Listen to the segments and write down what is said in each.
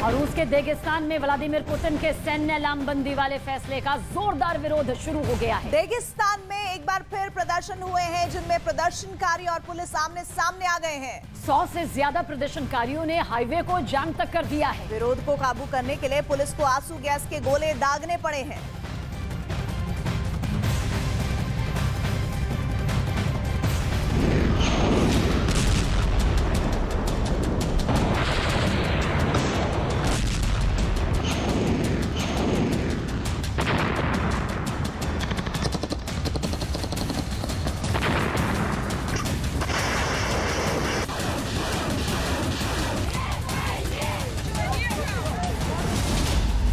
और रूस के दागिस्तान में व्लादिमीर पुतिन के सैन्य लामबंदी वाले फैसले का जोरदार विरोध शुरू हो गया है। दागिस्तान में एक बार फिर प्रदर्शन हुए हैं, जिनमें प्रदर्शनकारी और पुलिस आमने सामने आ गए हैं। 100 से ज्यादा प्रदर्शनकारियों ने हाईवे को जाम तक कर दिया है। विरोध को काबू करने के लिए पुलिस को आंसू गैस के गोले दागने पड़े हैं।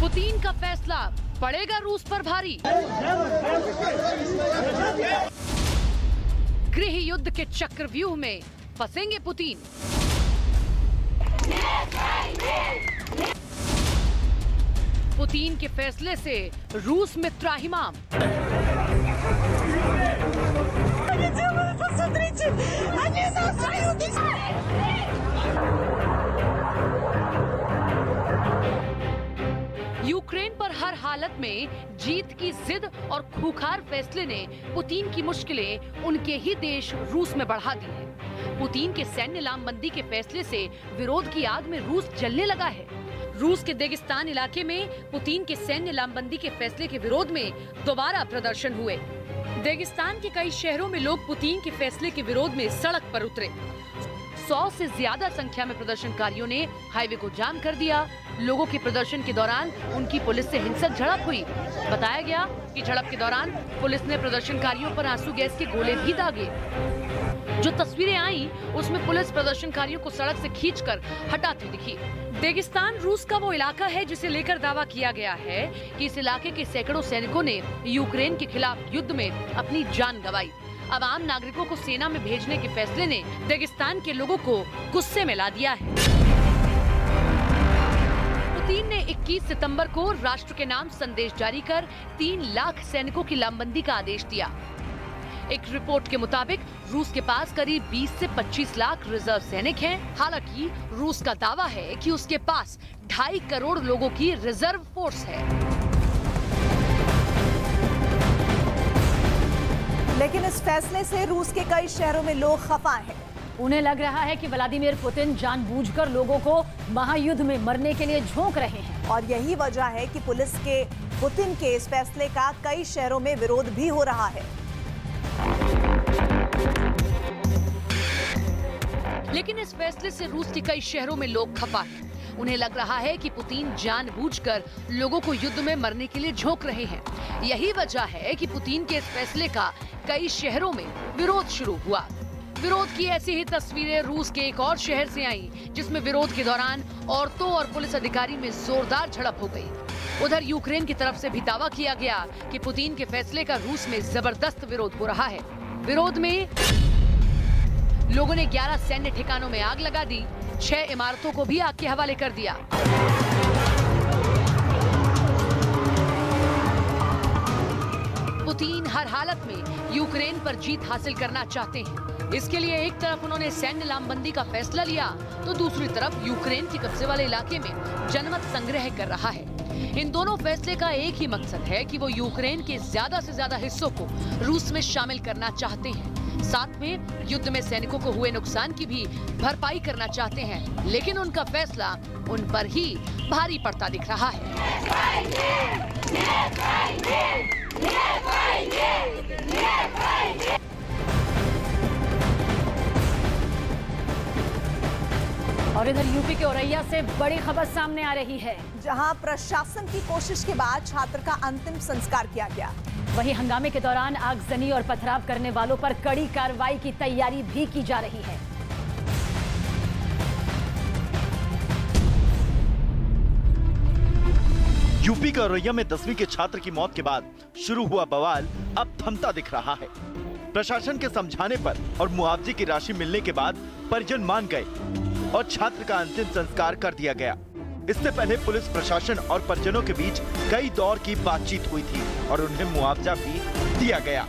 पुतिन का फैसला पड़ेगा रूस पर भारी। गृह युद्ध के चक्रव्यूह में फंसेंगे पुतिन। पुतिन के फैसले से रूस में त्राहिमाम। यूक्रेन पर हर हालत में जीत की जिद और खूंखार फैसले ने पुतिन की मुश्किलें उनके ही देश रूस में बढ़ा दी है। पुतिन के सैन्य लामबंदी के फैसले से विरोध की आग में रूस जलने लगा है। रूस के दागिस्तान इलाके में पुतिन के सैन्य लामबंदी के फैसले के विरोध में दोबारा प्रदर्शन हुए। दागिस्तान के कई शहरों में लोग पुतिन के फैसले के विरोध में सड़क पर उतरे। 100 से ज्यादा संख्या में प्रदर्शनकारियों ने हाईवे को जाम कर दिया। लोगों के प्रदर्शन के दौरान उनकी पुलिस से हिंसक झड़प हुई। बताया गया कि झड़प के दौरान पुलिस ने प्रदर्शनकारियों पर आंसू गैस के गोले भी दागे। जो तस्वीरें आई उसमें पुलिस प्रदर्शनकारियों को सड़क से खींचकर हटाती दिखी। दागिस्तान रूस का वो इलाका है जिसे लेकर दावा किया गया है कि इस इलाके के सैकड़ों सैनिकों ने यूक्रेन के खिलाफ युद्ध में अपनी जान गंवाई। अब आम नागरिकों को सेना में भेजने के फैसले ने दागिस्तान के लोगों को गुस्से में ला दिया है। पुतिन ने 21 सितंबर को राष्ट्र के नाम संदेश जारी कर 3 लाख सैनिकों की लामबंदी का आदेश दिया। एक रिपोर्ट के मुताबिक रूस के पास करीब 20 से 25 लाख रिजर्व सैनिक हैं। हालांकि रूस का दावा है कि उसके पास 2.5 करोड़ लोगों की रिजर्व फोर्स है। लेकिन इस फैसले से रूस के कई शहरों में लोग खफा हैं। उन्हें लग रहा है कि व्लादिमीर पुतिन जानबूझकर लोगों को महायुद्ध में मरने के लिए झोंक रहे हैं। और यही वजह है कि पुलिस के पुतिन के इस फैसले का कई शहरों में विरोध भी हो रहा है। लेकिन इस फैसले से रूस के कई शहरों में लोग खफा हैं। उन्हें लग रहा है कि पुतिन जानबूझकर लोगों को युद्ध में मरने के लिए झोंक रहे हैं। यही वजह है कि पुतिन के इस फैसले का कई शहरों में विरोध शुरू हुआ। विरोध की ऐसी ही तस्वीरें रूस के एक और शहर से आईं, जिसमें विरोध के दौरान औरतों और पुलिस अधिकारी में जोरदार झड़प हो गई। उधर यूक्रेन की तरफ से भी दावा किया गया कि पुतिन के फैसले का रूस में जबरदस्त विरोध हो रहा है। विरोध में लोगों ने 11 सैन्य ठिकानों में आग लगा दी। 6 इमारतों को भी आग के हवाले कर दिया। पुतिन हर हालत में यूक्रेन पर जीत हासिल करना चाहते हैं। इसके लिए एक तरफ उन्होंने सैन्य लामबंदी का फैसला लिया, तो दूसरी तरफ यूक्रेन के कब्जे वाले इलाके में जनमत संग्रह कर रहा है। इन दोनों फैसले का एक ही मकसद है कि वो यूक्रेन के ज्यादा से ज्यादा हिस्सों को रूस में शामिल करना चाहते हैं। साथ में युद्ध में सैनिकों को हुए नुकसान की भी भरपाई करना चाहते हैं। लेकिन उनका फैसला उन पर ही भारी पड़ता दिख रहा है। और इधर यूपी के औरैया से बड़ी खबर सामने आ रही है, जहां प्रशासन की कोशिश के बाद छात्र का अंतिम संस्कार किया गया। वहीं हंगामे के दौरान आगजनी और पथराव करने वालों पर कड़ी कार्रवाई की तैयारी भी की जा रही है। यूपी के औरैया में 10वीं के छात्र की मौत के बाद शुरू हुआ बवाल अब थमता दिख रहा है। प्रशासन के समझाने पर और मुआवजे की राशि मिलने के बाद परिजन मान गए और छात्र का अंतिम संस्कार कर दिया गया। इससे पहले पुलिस प्रशासन और परिजनों के बीच कई दौर की बातचीत हुई थी और उन्हें मुआवजा भी दिया गया,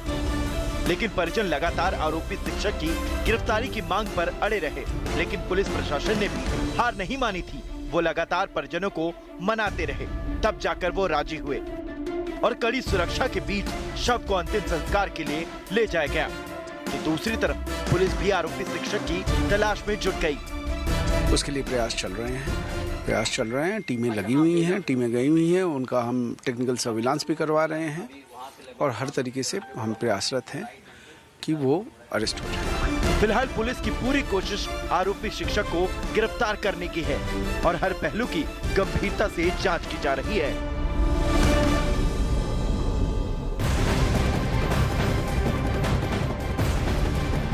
लेकिन परिजन लगातार आरोपी शिक्षक की गिरफ्तारी की मांग पर अड़े रहे। लेकिन पुलिस प्रशासन ने भी हार नहीं मानी थी। वो लगातार परिजनों को मनाते रहे, तब जाकर वो राजी हुए और कड़ी सुरक्षा के बीच शव को अंतिम संस्कार के लिए ले जाया गया। तो दूसरी तरफ पुलिस भी आरोपी शिक्षक की तलाश में जुट गई। उसके लिए प्रयास चल रहे हैं, टीमें लगी हुई हैं, टीमें गई हुई हैं, उनका हम टेक्निकल सर्विलांस भी करवा रहे हैं और हर तरीके से हम प्रयासरत हैं कि वो अरेस्ट हो जाए। फिलहाल पुलिस की पूरी कोशिश आरोपी शिक्षक को गिरफ्तार करने की है और हर पहलू की गंभीरता से जांच की जा रही है।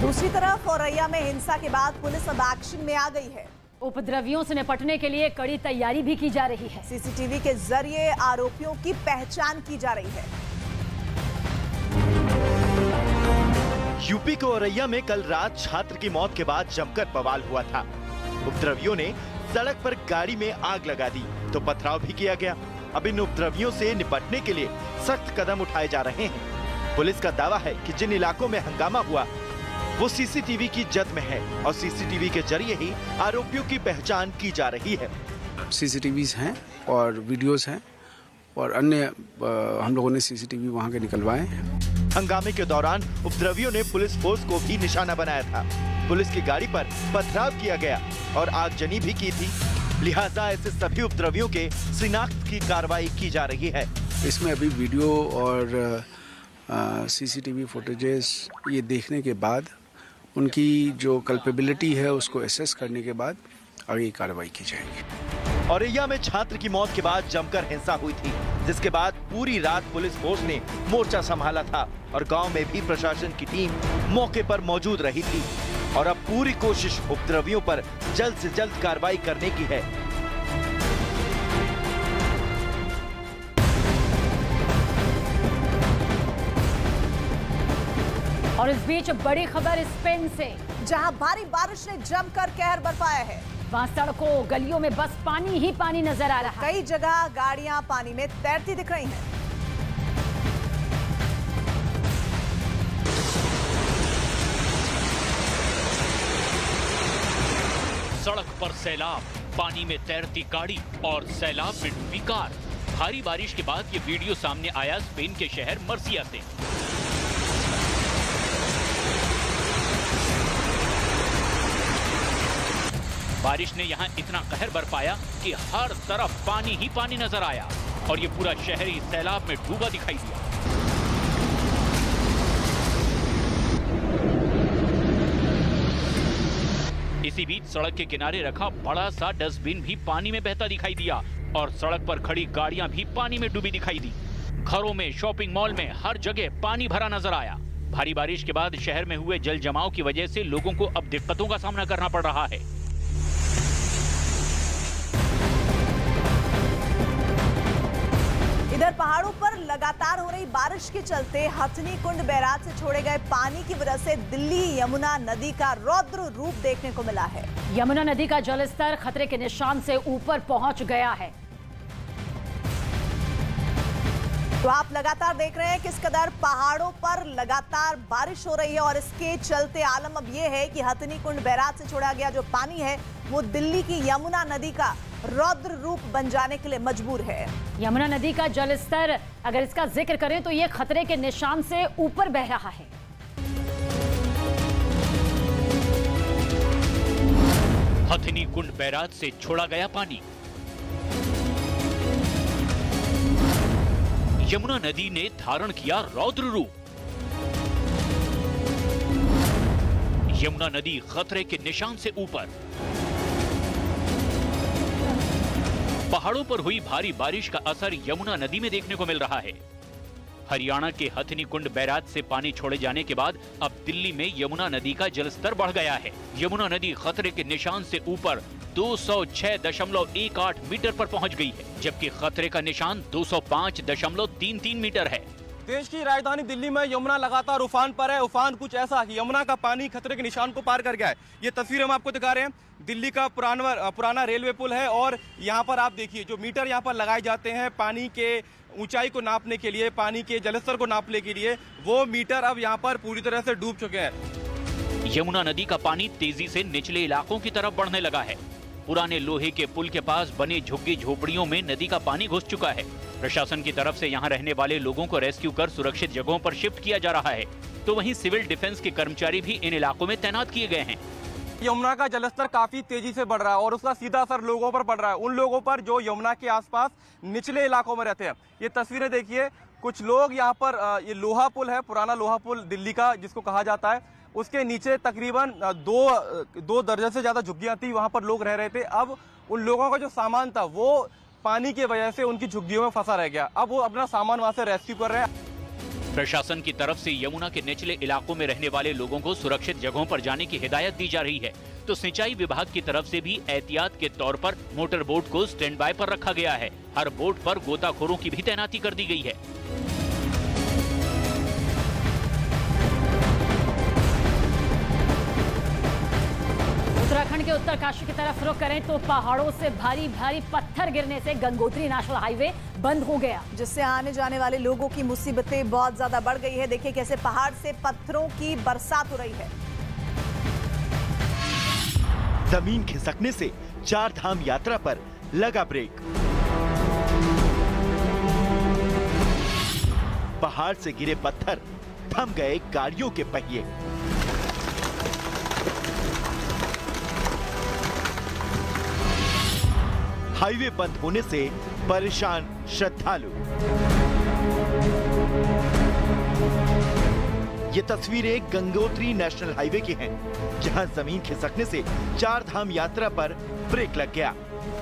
दूसरी तरफ औरैया में हिंसा के बाद पुलिस अब एक्शन में आ गई है। उपद्रवियों से निपटने के लिए कड़ी तैयारी भी की जा रही है। सीसीटीवी के जरिए आरोपियों की पहचान की जा रही है। यूपी के औरैया में कल रात छात्र की मौत के बाद जमकर बवाल हुआ था। उपद्रवियों ने सड़क पर गाड़ी में आग लगा दी तो पथराव भी किया गया। अब इन उपद्रवियों से निपटने के लिए सख्त कदम उठाए जा रहे हैं। पुलिस का दावा है कि जिन इलाकों में हंगामा हुआ वो सीसीटीवी की जद में है और सीसीटीवी के जरिए ही आरोपियों की पहचान की जा रही है। सीसीटीवीज हैं और वीडियोस हैं और अन्य हम लोगों ने सीसीटीवी वहां के निकलवाए हैं। हंगामे के दौरान उपद्रवियों ने पुलिस फोर्स को भी निशाना बनाया था। पुलिस की गाड़ी पर पथराव किया गया और आगजनी भी की थी। लिहाजा ऐसे सभी उपद्रवियों के शिनाख्त की कार्रवाई की जा रही है। इसमें अभी वीडियो और सीसीटीवी फुटेजेस ये देखने के बाद उनकी जो कल्पेबिलिटी है उसको एसेस करने के बाद आगे कार्रवाई की जाएगी। औरैया में छात्र की मौत के बाद जमकर हिंसा हुई थी, जिसके बाद पूरी रात पुलिस फोर्स ने मोर्चा संभाला था और गांव में भी प्रशासन की टीम मौके पर मौजूद रही थी और अब पूरी कोशिश उपद्रवियों पर जल्द से जल्द कार्रवाई करने की है। और इस बीच बड़ी खबर स्पेन से, जहां भारी बारिश ने जमकर कहर बरपाया है। वहां सड़कों गलियों में बस पानी ही पानी नजर आ रहा है। कई जगह गाड़ियां पानी में तैरती दिख रही हैं। सड़क पर सैलाब, पानी में तैरती गाड़ी और सैलाब में डूबी कार। भारी बारिश के बाद ये वीडियो सामने आया स्पेन के शहर मर्सिया से। बारिश ने यहाँ इतना कहर बरपाया कि हर तरफ पानी ही पानी नजर आया और ये पूरा शहर ही सैलाब में डूबा दिखाई दिया। इसी बीच सड़क के किनारे रखा बड़ा सा डस्टबिन भी पानी में बहता दिखाई दिया और सड़क पर खड़ी गाड़ियां भी पानी में डूबी दिखाई दी। घरों में, शॉपिंग मॉल में हर जगह पानी भरा नजर आया। भारी बारिश के बाद शहर में हुए जल जमाव की वजह से लोगों को अब दिक्कतों का सामना करना पड़ रहा है। इधर पहाड़ों पर लगातार हो रही बारिश के चलते हथनी कुंड बैराज से छोड़े गए पानी की वजह से दिल्ली यमुना नदी का रौद्र रूप देखने को मिला है। यमुना नदी का जलस्तर खतरे के निशान से ऊपर पहुंच गया है। तो आप लगातार देख रहे हैं किस कदर पहाड़ों पर लगातार बारिश हो रही है और इसके चलते आलम अब यह है कि हथनी कुंड बैराज से छोड़ा गया जो पानी है वो दिल्ली की यमुना नदी का रौद्र रूप बन जाने के लिए मजबूर है। यमुना नदी का जलस्तर अगर इसका जिक्र करें तो ये खतरे के निशान से ऊपर बह रहा है। हथनी कुंड बैराज से छोड़ा गया पानी। यमुना नदी ने धारण किया रौद्र रूप। यमुना नदी खतरे के निशान से ऊपर। पहाड़ों पर हुई भारी बारिश का असर यमुना नदी में देखने को मिल रहा है। हरियाणा के हथनी कुंड बैराज से पानी छोड़े जाने के बाद अब दिल्ली में यमुना नदी का जलस्तर बढ़ गया है। यमुना नदी खतरे के निशान से ऊपर 206.18 मीटर पर पहुंच गई है, जबकि खतरे का निशान 205.33 मीटर है। देश की राजधानी दिल्ली में यमुना लगातार उफान पर है। उफान कुछ ऐसा कि यमुना का पानी खतरे के निशान को पार कर गया है। ये तस्वीर हम आपको दिखा रहे हैं। दिल्ली का पुराना रेलवे पुल है और यहाँ पर आप देखिए जो मीटर यहाँ पर लगाए जाते हैं पानी के ऊंचाई को नापने के लिए, पानी के जलस्तर को नापने के लिए, वो मीटर अब यहाँ पर पूरी तरह से डूब चुके हैं। यमुना नदी का पानी तेजी से निचले इलाकों की तरफ बढ़ने लगा है। पुराने लोहे के पुल के पास बने झुग्गी झोपड़ियों में नदी का पानी घुस चुका है। प्रशासन की तरफ से यहाँ रहने वाले लोगों को रेस्क्यू कर सुरक्षित जगहों पर शिफ्ट किया जा रहा है, तो वहीं सिविल डिफेंस के कर्मचारी भी इन इलाकों में तैनात किए गए हैं। यमुना का जलस्तर काफी तेजी से बढ़ रहा है और उसका सीधा असर लोगों पर पड़ रहा है, उन लोगों पर जो यमुना के आसपास निचले इलाकों में रहते हैं। ये तस्वीरें देखिए, कुछ लोग यहाँ पर ये लोहा पुल है, पुराना लोहा पुल दिल्ली का जिसको कहा जाता है, उसके नीचे तकरीबन दो दर्जन से ज्यादा झुग्गियां थी, वहां पर लोग रह रहे थे। अब उन लोगों का जो सामान था वो पानी की वजह से उनकी झुग्गियों में फंसा रह गया। अब वो अपना सामान वहां से रेस्क्यू कर रहे हैं। प्रशासन की तरफ से यमुना के निचले इलाकों में रहने वाले लोगों को सुरक्षित जगहों पर जाने की हिदायत दी जा रही है, तो सिंचाई विभाग की तरफ से भी एहतियात के तौर पर मोटर बोट को स्टैंड बाय पर रखा गया है। हर बोट पर गोताखोरों की भी तैनाती कर दी गई है। उत्तराखंड के उत्तरकाशी की तरफ रुख करें तो पहाड़ों से भारी भारी पत्थर गिरने से गंगोत्री नेशनल हाईवे बंद हो गया, जिससे आने जाने वाले लोगों की मुसीबतें बहुत ज्यादा बढ़ गई है। देखिए कैसे पहाड़ से पत्थरों की बरसात हो रही है। जमीन खिसकने से 4 धाम यात्रा पर लगा ब्रेक। पहाड़ से गिरे पत्थर, थम गए गाड़ियों के पहिए। हाईवे बंद होने से परेशान श्रद्धालु। ये तस्वीरें गंगोत्री नेशनल हाईवे की हैं, जहां जमीन खिसकने से 4 धाम यात्रा पर ब्रेक लग गया।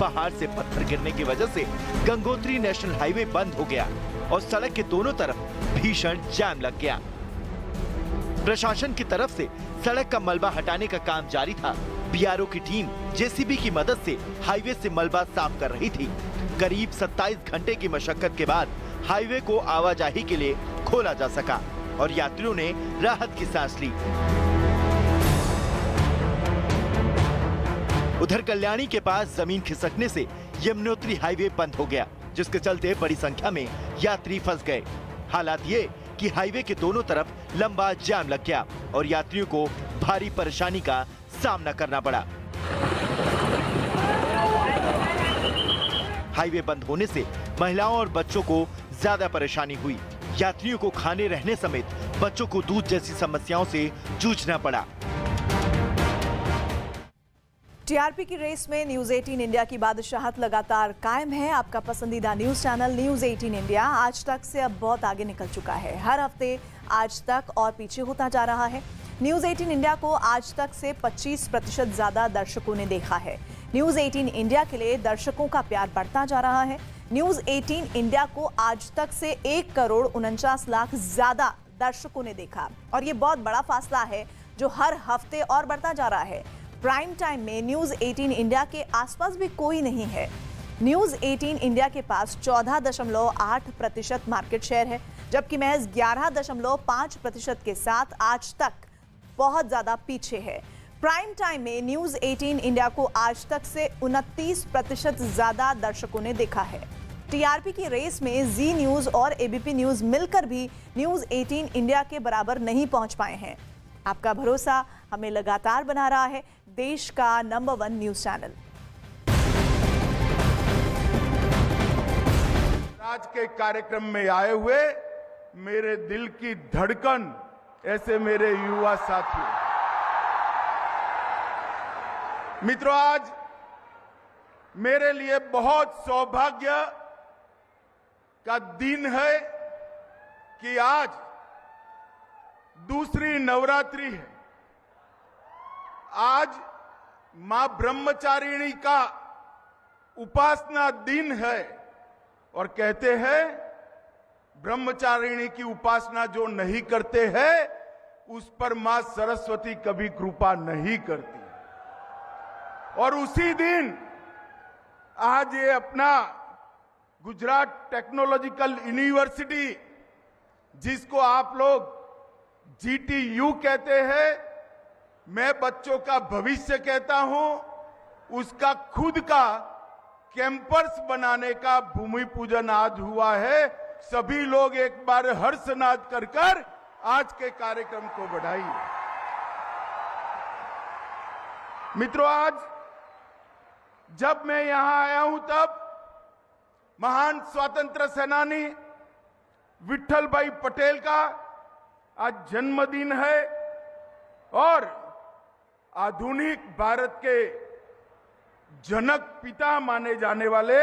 पहाड़ से पत्थर गिरने की वजह से गंगोत्री नेशनल हाईवे बंद हो गया और सड़क के दोनों तरफ भीषण जाम लग गया। प्रशासन की तरफ से सड़क का मलबा हटाने का काम जारी था। बीआरओ की टीम जेसीबी की मदद से हाईवे से मलबा साफ कर रही थी। करीब 27 घंटे की मशक्कत के बाद हाईवे को आवाजाही के लिए खोला जा सका और यात्रियों ने राहत की सांस ली। उधर कल्याणी के पास जमीन खिसकने से यमुनोत्री हाईवे बंद हो गया, जिसके चलते बड़ी संख्या में यात्री फंस गए। हालात ये कि हाईवे के दोनों तरफ लंबा जाम लग गया और यात्रियों को भारी परेशानी का सामना करना पड़ा। हाईवे बंद होने से महिलाओं और बच्चों को ज्यादा परेशानी हुई। यात्रियों को खाने रहने समेत बच्चों को दूध जैसी समस्याओं से जूझना पड़ा। टीआरपी की रेस में न्यूज 18 इंडिया की बादशाहत लगातार कायम है। आपका पसंदीदा न्यूज चैनल न्यूज 18 इंडिया आज तक से अब बहुत आगे निकल चुका है। हर हफ्ते आज तक और पीछे होता जा रहा है। न्यूज 18 इंडिया को आज तक से 25% ज्यादा दर्शकों ने देखा है। न्यूज 18 इंडिया के लिए दर्शकों का प्यार बढ़ता जा रहा है। न्यूज 18 इंडिया को आज तक से 1,49,00,000 ज्यादा दर्शकों ने देखा और ये बहुत बड़ा फासला है जो हर हफ्ते और बढ़ता जा रहा है। प्राइम टाइम में न्यूज 18 इंडिया के आसपास भी कोई नहीं है। न्यूज 18 इंडिया के पास 14.8% मार्केट शेयर है, जबकि महज 11.5% के साथ आज तक बहुत ज्यादा पीछे है। प्राइम टाइम में न्यूज 18 इंडिया को आज तक से 29% ज्यादा दर्शकों ने देखा है। टीआरपी की रेस में जी न्यूज और एबीपी न्यूज मिलकर भी न्यूज 18 इंडिया के बराबर नहीं पहुंच पाए हैं। आपका भरोसा हमें लगातार बना रहा है देश का नंबर 1 न्यूज चैनल। आज के कार्यक्रम में आए हुए मेरे दिल की धड़कन ऐसे मेरे युवा साथियों, मित्रों, आज मेरे लिए बहुत सौभाग्य का दिन है कि आज दूसरी नवरात्रि है। आज मां ब्रह्मचारिणी का उपासना दिन है और कहते हैं ब्रह्मचारिणी की उपासना जो नहीं करते हैं उस पर मां सरस्वती कभी कृपा नहीं करती। और उसी दिन आज ये अपना गुजरात टेक्नोलॉजिकल यूनिवर्सिटी, जिसको आप लोग GTU कहते हैं, मैं बच्चों का भविष्य कहता हूं, उसका खुद का कैंपस बनाने का भूमि पूजन आज हुआ है। सभी लोग एक बार हर्षनाद कर आज के कार्यक्रम को बढ़ाइए। मित्रों, आज जब मैं यहां आया हूं तब महान स्वतंत्र सेनानी विट्ठल भाई पटेल का आज जन्मदिन है और आधुनिक भारत के जनक पिता माने जाने वाले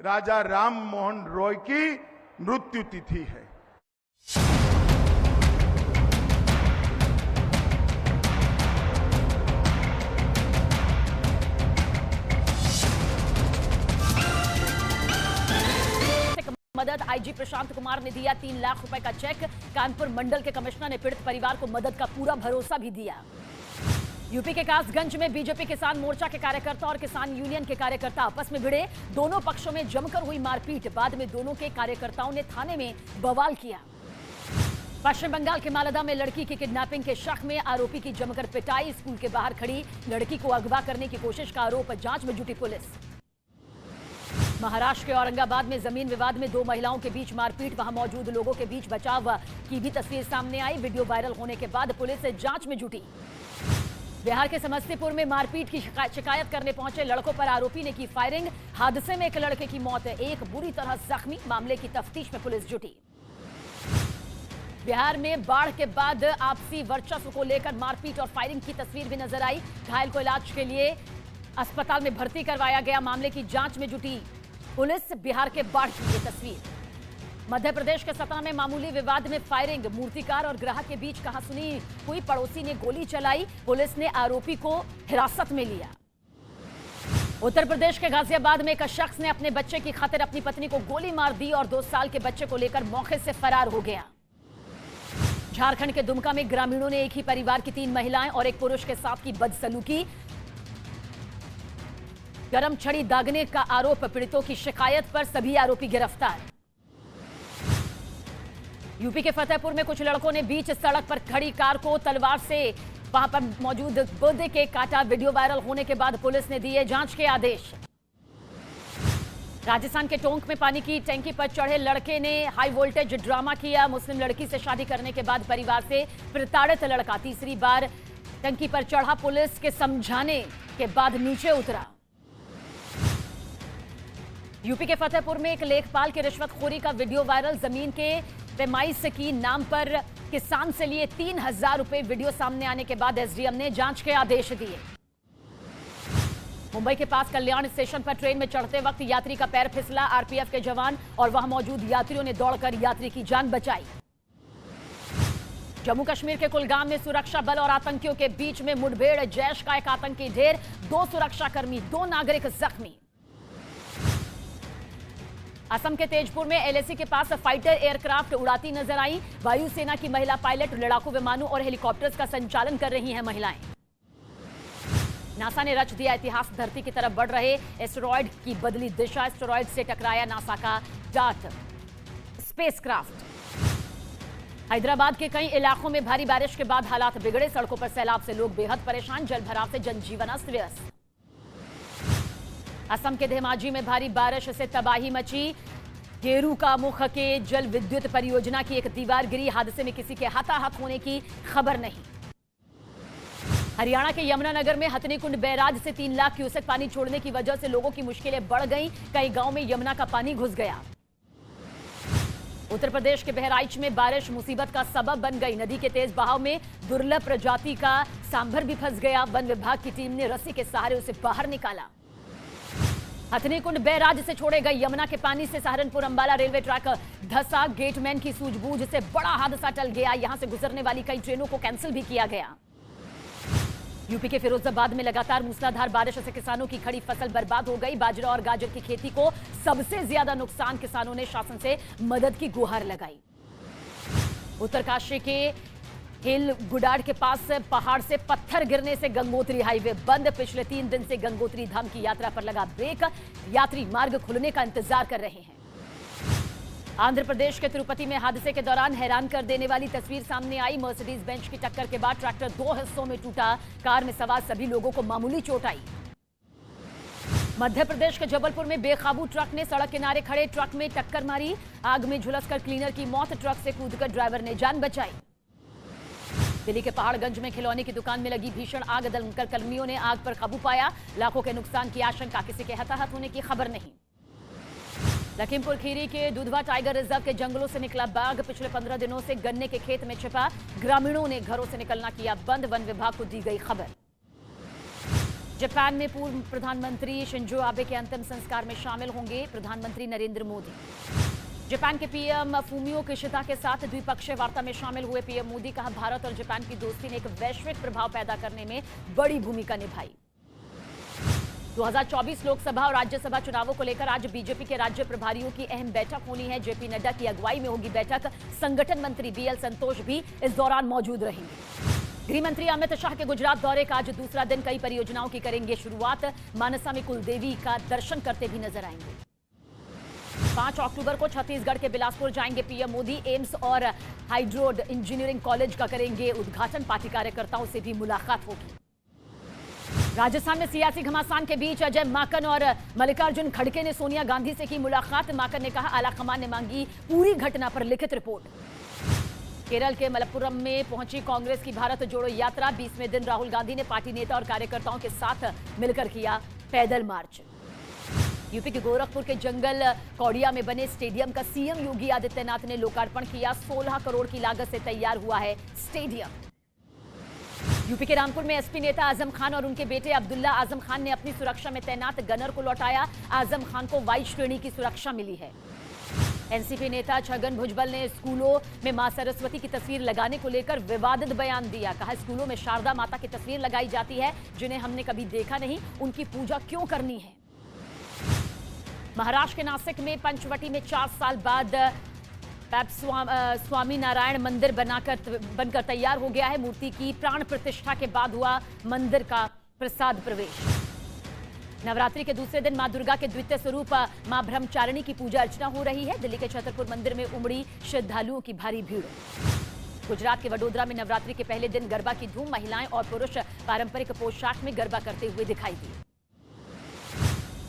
राजा राम मोहन रॉय की मृत्यु तिथि है। मदद आईजी प्रशांत कुमार ने दिया 3 लाख रुपए का चेक। कानपुर मंडल के कमिश्नर ने पीड़ित परिवार को मदद का पूरा भरोसा भी दिया। यूपी के कासगंज में बीजेपी किसान मोर्चा के कार्यकर्ता और किसान यूनियन के कार्यकर्ता आपस में भिड़े। दोनों पक्षों में जमकर हुई मारपीट। बाद में दोनों के कार्यकर्ताओं ने थाने में बवाल किया। पश्चिम बंगाल के मालदा में लड़की की किडनैपिंग के शक में आरोपी की जमकर पिटाई। स्कूल के बाहर खड़ी लड़की को अगवा करने की कोशिश का आरोप। जांच में जुटी पुलिस। महाराष्ट्र के औरंगाबाद में जमीन विवाद में 2 महिलाओं के बीच मारपीट। वहां मौजूद लोगों के बीच बचाव की भी तस्वीर सामने आई। वीडियो वायरल होने के बाद पुलिस जांच में जुटी। बिहार के समस्तीपुर में मारपीट की शिकायत करने पहुंचे लड़कों पर आरोपी ने की फायरिंग। हादसे में एक लड़के की मौत, एक बुरी तरह जख्मी। मामले की तफ्तीश में पुलिस जुटी। बिहार में बाढ़ के बाद आपसी वर्चस्व को लेकर मारपीट और फायरिंग की तस्वीर भी नजर आई। घायल को इलाज के लिए अस्पताल में भर्ती करवाया गया। मामले की जांच में जुटी पुलिस। बिहार के बाढ़ की ये तस्वीर। मध्य प्रदेश के सतना में मामूली विवाद में फायरिंग। मूर्तिकार और ग्राहक के बीच कहासुनी हुई। पड़ोसी ने गोली चलाई। पुलिस ने आरोपी को हिरासत में लिया। उत्तर प्रदेश के गाजियाबाद में एक शख्स ने अपने बच्चे की खातिर अपनी पत्नी को गोली मार दी और 2 साल के बच्चे को लेकर मौके से फरार हो गया। झारखंड के दुमका में ग्रामीणों ने एक ही परिवार की 3 महिलाएं और एक पुरुष के साथ की बदसलूकी। गरम छड़ी दागने का आरोप। पीड़ितों की शिकायत पर सभी आरोपी गिरफ्तार। यूपी के फतेहपुर में कुछ लड़कों ने बीच सड़क पर खड़ी कार को तलवार से वहां पर मौजूद बर्थडे केक काटा। वीडियो वायरल होने के बाद पुलिस ने दिए जांच के आदेश। राजस्थान के टोंक में पानी की टंकी पर चढ़े लड़के ने हाई वोल्टेज ड्रामा किया। मुस्लिम लड़की से शादी करने के बाद परिवार से प्रताड़ित लड़का तीसरी बार टंकी पर चढ़ा। पुलिस के समझाने के बाद नीचे उतरा। यूपी के फतेहपुर में एक लेखपाल की रिश्वतखोरी का वीडियो वायरल। जमीन के पैमाइश की नाम पर किसान से लिए 3000 रुपए। वीडियो सामने आने के बाद एसडीएम ने जांच के आदेश दिए। मुंबई के पास कल्याण स्टेशन पर ट्रेन में चढ़ते वक्त यात्री का पैर फिसला। आरपीएफ के जवान और वहां मौजूद यात्रियों ने दौड़कर यात्री की जान बचाई। जम्मू कश्मीर के कुलगाम में सुरक्षा बल और आतंकियों के बीच में मुठभेड़। जैश का एक आतंकी ढेर, 2 सुरक्षाकर्मी, 2 नागरिक जख्मी। असम के तेजपुर में एलएसी के पास फाइटर एयरक्राफ्ट उड़ाती नजर आई। वायुसेना की महिला पायलट लड़ाकू विमानों और हेलीकॉप्टर्स का संचालन कर रही हैं महिलाएं। नासा ने रच दिया इतिहास। धरती की तरफ बढ़ रहे एस्टेरॉयड की बदली दिशा। एस्टेरॉयड से टकराया नासा का डार्ट स्पेसक्राफ्ट। हैदराबाद के कई इलाकों में भारी बारिश के बाद हालात बिगड़े। सड़कों पर सैलाब से लोग बेहद परेशान। जल भराव से जनजीवन अस्त व्यस्त। असम के धेमाजी में भारी बारिश से तबाही मची। गेरू का मुख के जल विद्युत परियोजना की एक दीवार गिरी। हादसे में किसी के हताहत होने की खबर नहीं। हरियाणा के यमुनानगर में हथनीकुंड बैराज से 3 लाख क्यूसेक पानी छोड़ने की वजह से लोगों की मुश्किलें बढ़ गईं। कई गांव में यमुना का पानी घुस गया। उत्तर प्रदेश के बहराइच में बारिश मुसीबत का सबब बन गई। नदी के तेज बहाव में दुर्लभ प्रजाति का सांभर भी फंस गया। वन विभाग की टीम ने रस्सी के सहारे उसे बाहर निकाला। हथनीकुंड बैराज से छोड़े गए यमुना के पानी से सहारनपुर अंबाला रेलवे ट्रैक धंसा। गेटमैन की सूझबूझ से बड़ा हादसा टल गया। यहां से गुजरने वाली कई ट्रेनों को कैंसिल भी किया गया। यूपी के फिरोजाबाद में लगातार मूसलाधार बारिश से किसानों की खड़ी फसल बर्बाद हो गई। बाजरा और गाजर की खेती को सबसे ज्यादा नुकसान। किसानों ने शासन से मदद की गुहार लगाई। उत्तरकाशी के हिल गुडाड़ के पास पहाड़ से पत्थर गिरने से गंगोत्री हाईवे बंद। पिछले 3 दिन से गंगोत्री धाम की यात्रा पर लगा ब्रेक। यात्री मार्ग खुलने का इंतजार कर रहे हैं। आंध्र प्रदेश के तिरुपति में हादसे के दौरान हैरान कर देने वाली तस्वीर सामने आई। मर्सिडीज बेंच की टक्कर के बाद ट्रैक्टर 2 हिस्सों में टूटा। कार में सवार सभी लोगों को मामूली चोट आई। मध्य प्रदेश के जबलपुर में बेकाबू ट्रक ने सड़क किनारे खड़े ट्रक में टक्कर मारी। आग में झुलसकर क्लीनर की मौत। ट्रक से कूदकर ड्राइवर ने जान बचाई। दिल्ली के पहाड़गंज में खिलौने की दुकान में लगी भीषण आग, दमकल कर्मियों ने आग पर काबू पाया। लाखों के नुकसान की आशंका, किसी के हताहत होने की खबर नहीं। लखीमपुर खीरी के दुधवा टाइगर रिजर्व के जंगलों से निकला बाघ, पिछले 15 दिनों से गन्ने के खेत में छिपा। ग्रामीणों ने घरों से निकलना किया बंद, वन विभाग को दी गई खबर। जापान में पूर्व प्रधानमंत्री शिंजो आबे के अंतिम संस्कार में शामिल होंगे प्रधानमंत्री नरेंद्र मोदी। जापान के पीएम फूमियो किशिदा के साथ द्विपक्षीय वार्ता में शामिल हुए पीएम मोदी, कहा भारत और जापान की दोस्ती ने एक वैश्विक प्रभाव पैदा करने में बड़ी भूमिका निभाई। 2024 लोकसभा और राज्यसभा चुनावों को लेकर आज बीजेपी के राज्य प्रभारियों की अहम बैठक होनी है। जेपी नड्डा की अगुवाई में होगी बैठक। संगठन मंत्री बीएल संतोष भी इस दौरान मौजूद रहेंगे। गृह मंत्री अमित शाह के गुजरात दौरे का आज दूसरा दिन, कई परियोजनाओं की करेंगे शुरुआत। मानसा में कुलदेवी का दर्शन करते भी नजर आएंगे। 5 अक्टूबर को छत्तीसगढ़ के बिलासपुर जाएंगे पीएम मोदी। एम्स और हाइड्रोड इंजीनियरिंग कॉलेज का करेंगे उद्घाटन। पार्टी कार्यकर्ताओं से भी मुलाकात होगी। राजस्थान में सियासी घमासान के बीच अजय माकन और मल्लिकार्जुन खड़गे ने सोनिया गांधी से की मुलाकात। माकन ने कहा, आलाकमान ने मांगी पूरी घटना पर लिखित रिपोर्ट। केरल के मलप्पुरम में पहुंची कांग्रेस की भारत जोड़ो यात्रा। 20वें दिन राहुल गांधी ने पार्टी नेता और कार्यकर्ताओं के साथ मिलकर किया पैदल मार्च। यूपी के गोरखपुर के जंगल कौड़िया में बने स्टेडियम का सीएम योगी आदित्यनाथ ने लोकार्पण किया। 16 करोड़ की लागत से तैयार हुआ है स्टेडियम। यूपी के रामपुर में एसपी नेता आजम खान और उनके बेटे अब्दुल्ला आजम खान ने अपनी सुरक्षा में तैनात गनर को लौटाया। आजम खान को वाई श्रेणी की सुरक्षा मिली है। एनसीपी नेता छगन भुजबल ने स्कूलों में मां सरस्वती की तस्वीर लगाने को लेकर विवादित बयान दिया। कहा, स्कूलों में शारदा माता की तस्वीर लगाई जाती है जिन्हें हमने कभी देखा नहीं, उनकी पूजा क्यों करनी है। महाराष्ट्र के नासिक में पंचवटी में 4 साल बाद स्वामी नारायण मंदिर बनकर तैयार हो गया है। मूर्ति की प्राण प्रतिष्ठा के बाद हुआ मंदिर का प्रसाद प्रवेश। नवरात्रि के दूसरे दिन मां दुर्गा के द्वितीय स्वरूप मां ब्रह्मचारिणी की पूजा अर्चना हो रही है। दिल्ली के छतरपुर मंदिर में उमड़ी श्रद्धालुओं की भारी भीड़। गुजरात के वडोदरा में नवरात्रि के पहले दिन गरबा की धूम। महिलाएं और पुरुष पारंपरिक पोशाक में गरबा करते हुए दिखाई दिए।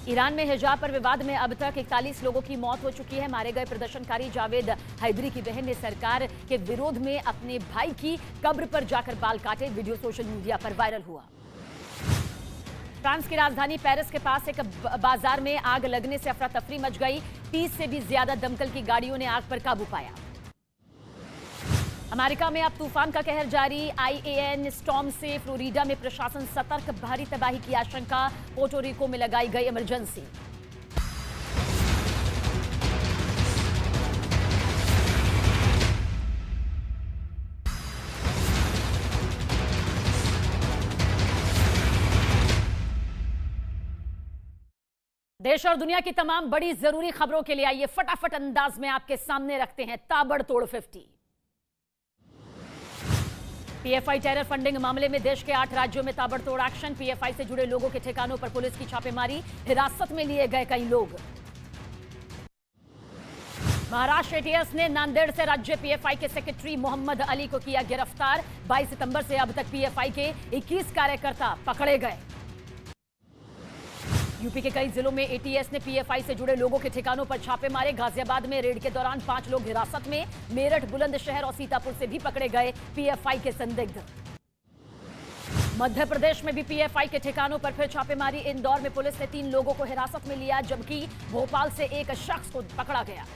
ईरान में हिजाब पर विवाद में अब तक 41 लोगों की मौत हो चुकी है। मारे गए प्रदर्शनकारी जावेद हैदरी की बहन ने सरकार के विरोध में अपने भाई की कब्र पर जाकर बाल काटे। वीडियो सोशल मीडिया पर वायरल हुआ। फ्रांस की राजधानी पेरिस के पास एक बाजार में आग लगने से अफरा तफरी मच गई। 30 से भी ज्यादा दमकल की गाड़ियों ने आग पर काबू पाया। अमेरिका में अब तूफान का कहर जारी। आईएएन स्टॉर्म से फ्लोरिडा में प्रशासन सतर्क। भारी तबाही की आशंका। पोर्टो रिको में लगाई गई इमरजेंसी। देश और दुनिया की तमाम बड़ी जरूरी खबरों के लिए आइए फटाफट अंदाज में आपके सामने रखते हैं ताबड़तोड़ 50। पीएफआई टेरर फंडिंग मामले में देश के 8 राज्यों में ताबड़तोड़ एक्शन। पीएफआई से जुड़े लोगों के ठिकानों पर पुलिस की छापेमारी। हिरासत में लिए गए कई लोग। महाराष्ट्र एटीएस ने नांदेड़ से राज्य पीएफआई के सेक्रेटरी मोहम्मद अली को किया गिरफ्तार। 22 सितंबर से अब तक पीएफआई के 21 कार्यकर्ता पकड़े गए। यूपी के कई जिलों में एटीएस ने पीएफआई से जुड़े लोगों के ठिकानों पर छापे मारे। गाजियाबाद में रेड के दौरान 5 लोग हिरासत में। मेरठ, बुलंदशहर और सीतापुर से भी पकड़े गए पीएफआई के संदिग्ध। मध्य प्रदेश में भी पीएफआई के ठिकानों पर फिर छापेमारी। इंदौर में पुलिस ने 3 लोगों को हिरासत में लिया, जबकि भोपाल से एक शख्स को पकड़ा गया।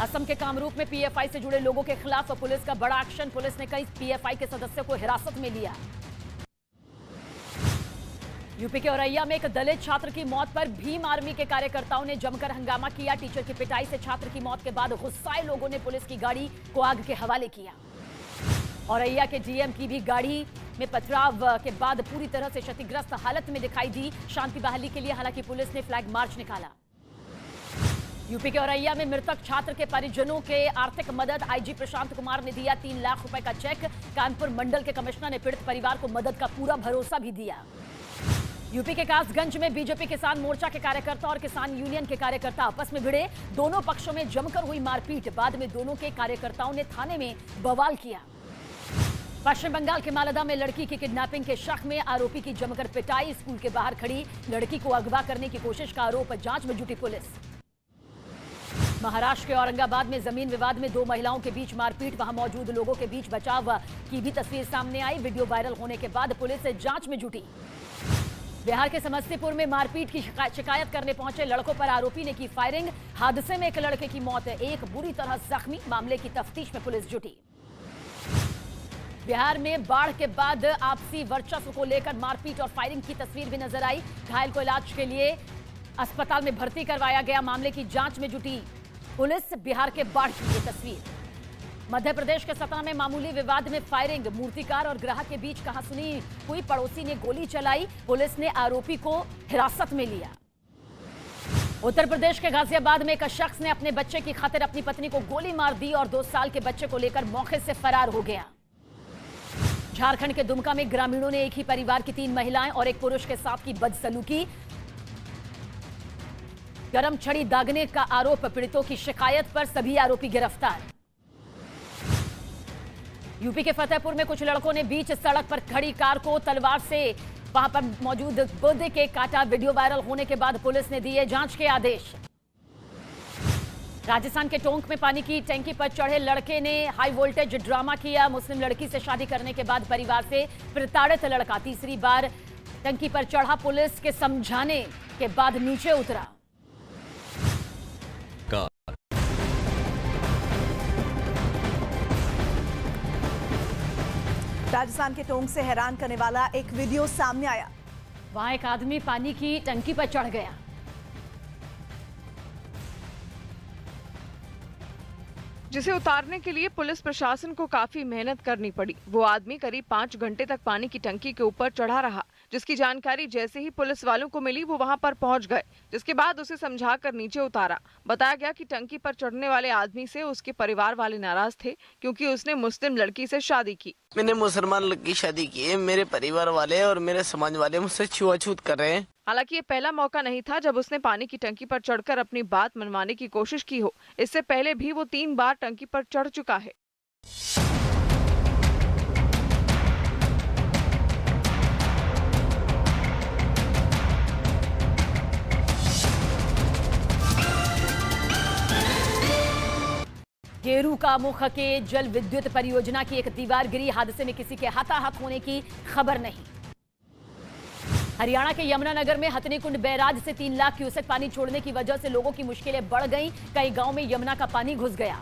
असम के कामरूप में पीएफआई से जुड़े लोगों के खिलाफ पुलिस का बड़ा एक्शन। पुलिस ने कई पीएफआई के सदस्यों को हिरासत में लिया। यूपी के औरैया में एक दलित छात्र की मौत पर भीम आर्मी के कार्यकर्ताओं ने जमकर हंगामा किया। टीचर की पिटाई से छात्र की मौत के बाद गुस्साए लोगों ने पुलिस की गाड़ी को आग के हवाले किया। औरैया के डीएम की भी गाड़ी में पथराव के बाद पूरी तरह से क्षतिग्रस्त हालत में दिखाई दी। शांति बहाली के लिए हालांकि पुलिस ने फ्लैग मार्च निकाला। यूपी के औरैया में मृतक छात्र के परिजनों के आर्थिक मदद। आईजी प्रशांत कुमार ने दिया 3 लाख रुपए का चेक। कानपुर मंडल के कमिश्नर ने पीड़ित परिवार को मदद का पूरा भरोसा भी दिया। यूपी के कासगंज में बीजेपी किसान मोर्चा के कार्यकर्ता और किसान यूनियन के कार्यकर्ता आपस में भिड़े। दोनों पक्षों में जमकर हुई मारपीट। बाद में दोनों के कार्यकर्ताओं ने थाने में बवाल किया। पश्चिम बंगाल के मालदा में लड़की की किडनैपिंग के शक में आरोपी की जमकर पिटाई। स्कूल के बाहर खड़ी लड़की को अगवा करने की कोशिश का आरोप। जांच में जुटी पुलिस। महाराष्ट्र के औरंगाबाद में जमीन विवाद में 2 महिलाओं के बीच मारपीट, वहां मौजूद लोगों के बीच बचाव की भी तस्वीर सामने आई। वीडियो वायरल होने के बाद पुलिस जांच में जुटी। बिहार के समस्तीपुर में मारपीट की शिकायत करने पहुंचे लड़कों पर आरोपी ने की फायरिंग। हादसे में एक लड़के की मौत, एक बुरी तरह जख्मी। मामले की तफ्तीश में पुलिस जुटी। बिहार में बाढ़ के बाद आपसी वर्चस्व को लेकर मारपीट और फायरिंग की तस्वीर भी नजर आई। घायल को इलाज के लिए अस्पताल में भर्ती करवाया गया। मामले की जांच में जुटी पुलिस। बिहार के बाढ़ की ये तस्वीर। मध्य प्रदेश के सतना में मामूली विवाद में फायरिंग, मूर्तिकार और ग्राहक के बीच कहासुनी हुई। पड़ोसी ने गोली चलाई, पुलिस ने आरोपी को हिरासत में लिया। उत्तर प्रदेश के गाजियाबाद में एक शख्स ने अपने बच्चे की खातिर अपनी पत्नी को गोली मार दी और 2 साल के बच्चे को लेकर मौके से फरार हो गया। झारखंड के दुमका में ग्रामीणों ने एक ही परिवार की 3 महिलाएं और एक पुरुष के साथ की बदसलूकी। गरम छड़ी दागने का आरोप, पीड़ितों की शिकायत पर सभी आरोपी गिरफ्तार। यूपी के फतेहपुर में कुछ लड़कों ने बीच सड़क पर खड़ी कार को तलवार से वहां पर मौजूद बर्थडे केक काटा। वीडियो वायरल होने के बाद पुलिस ने दिए जांच के आदेश। राजस्थान के टोंक में पानी की टंकी पर चढ़े लड़के ने हाई वोल्टेज ड्रामा किया। मुस्लिम लड़की से शादी करने के बाद परिवार से प्रताड़ित लड़का तीसरी बार टंकी पर चढ़ा। पुलिस के समझाने के बाद नीचे उतरा। राजस्थान के टोंक से हैरान करने वाला एक वीडियो सामने आया। वहां एक आदमी पानी की टंकी पर चढ़ गया। जिसे उतारने के लिए पुलिस प्रशासन को काफी मेहनत करनी पड़ी। वो आदमी करीब 5 घंटे तक पानी की टंकी के ऊपर चढ़ा रहा, जिसकी जानकारी जैसे ही पुलिस वालों को मिली वो वहां पर पहुंच गए, जिसके बाद उसे समझाकर नीचे उतारा। बताया गया कि टंकी पर चढ़ने वाले आदमी से उसके परिवार वाले नाराज थे क्योंकि उसने मुस्लिम लड़की से शादी की। मैंने मुसलमान लड़की की शादी की है, मेरे परिवार वाले और मेरे समाज वाले मुझसे छुआछूत कर रहे हैं। हालांकि ये पहला मौका नहीं था जब उसने पानी की टंकी पर चढ़कर अपनी बात मनवाने की कोशिश की हो। इससे पहले भी वो 3 बार टंकी पर चढ़ चुका है। गेरू का मुख के जल विद्युत परियोजना की एक दीवार गिरी। हादसे में किसी के हताहत होने की खबर नहीं। हरियाणा के यमुनानगर में हथनीकुंड बैराज से 3 लाख क्यूसेक पानी छोड़ने की वजह से लोगों की मुश्किलें बढ़ गईं। कई गांव में यमुना का पानी घुस गया।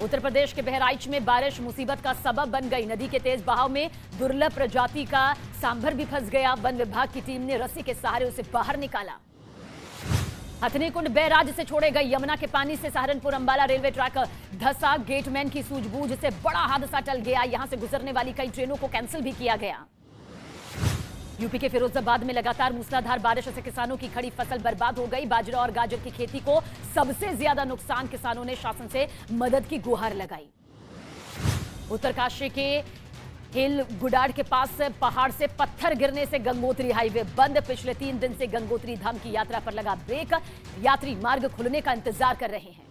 उत्तर प्रदेश के बहराइच में बारिश मुसीबत का सबब बन गई। नदी के तेज बहाव में दुर्लभ प्रजाति का सांभर भी फंस गया। वन विभाग की टीम ने रस्सी के सहारे उसे बाहर निकाला। हथनीकुंड बैराज से छोड़े गए यमुना के पानी से सहारनपुर अंबाला रेलवे ट्रैक धंसा। गेटमैन की सूझबूझ से बड़ा हादसा टल गया। यहां से गुजरने वाली कई ट्रेनों को कैंसिल भी किया गया। यूपी के फिरोजाबाद में लगातार मूसलाधार बारिश से किसानों की खड़ी फसल बर्बाद हो गई। बाजरा और गाजर की खेती को सबसे ज्यादा नुकसान। किसानों ने शासन से मदद की गुहार लगाई। उत्तरकाशी के हिल गुडाड़ के पास पहाड़ से पत्थर गिरने से गंगोत्री हाईवे बंद। पिछले 3 दिन से गंगोत्री धाम की यात्रा पर लगा ब्रेक। यात्री मार्ग खुलने का इंतजार कर रहे हैं।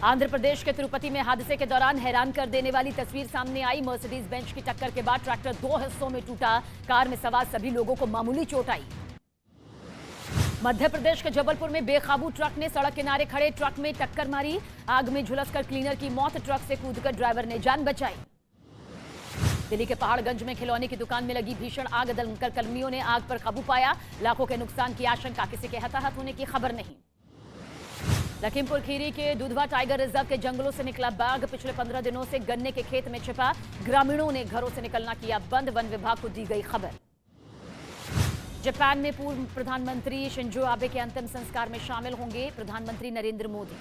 आंध्र प्रदेश के तिरुपति में हादसे के दौरान हैरान कर देने वाली तस्वीर सामने आई। मर्सिडीज बेंच की टक्कर के बाद ट्रैक्टर 2 हिस्सों में टूटा। कार में सवार सभी लोगों को मामूली चोट आई। मध्य प्रदेश के जबलपुर में बेकाबू ट्रक ने सड़क किनारे खड़े ट्रक में टक्कर मारी। आग में झुलसकर क्लीनर की मौत। ट्रक से कूदकर ड्राइवर ने जान बचाई। दिल्ली के पहाड़गंज में खिलौने की दुकान में लगी भीषण आग। दमकल कर्मियों ने आग पर काबू पाया। लाखों के नुकसान की आशंका, किसी के हताहत होने की खबर नहीं। लखीमपुर खीरी के दुधवा टाइगर रिजर्व के जंगलों से निकला बाघ। पिछले 15 दिनों से गन्ने के खेत में छिपा। ग्रामीणों ने घरों से निकलना किया बंद। वन विभाग को दी गई खबर। जापान में पूर्व प्रधानमंत्री शिंजो आबे के अंतिम संस्कार में शामिल होंगे प्रधानमंत्री नरेंद्र मोदी।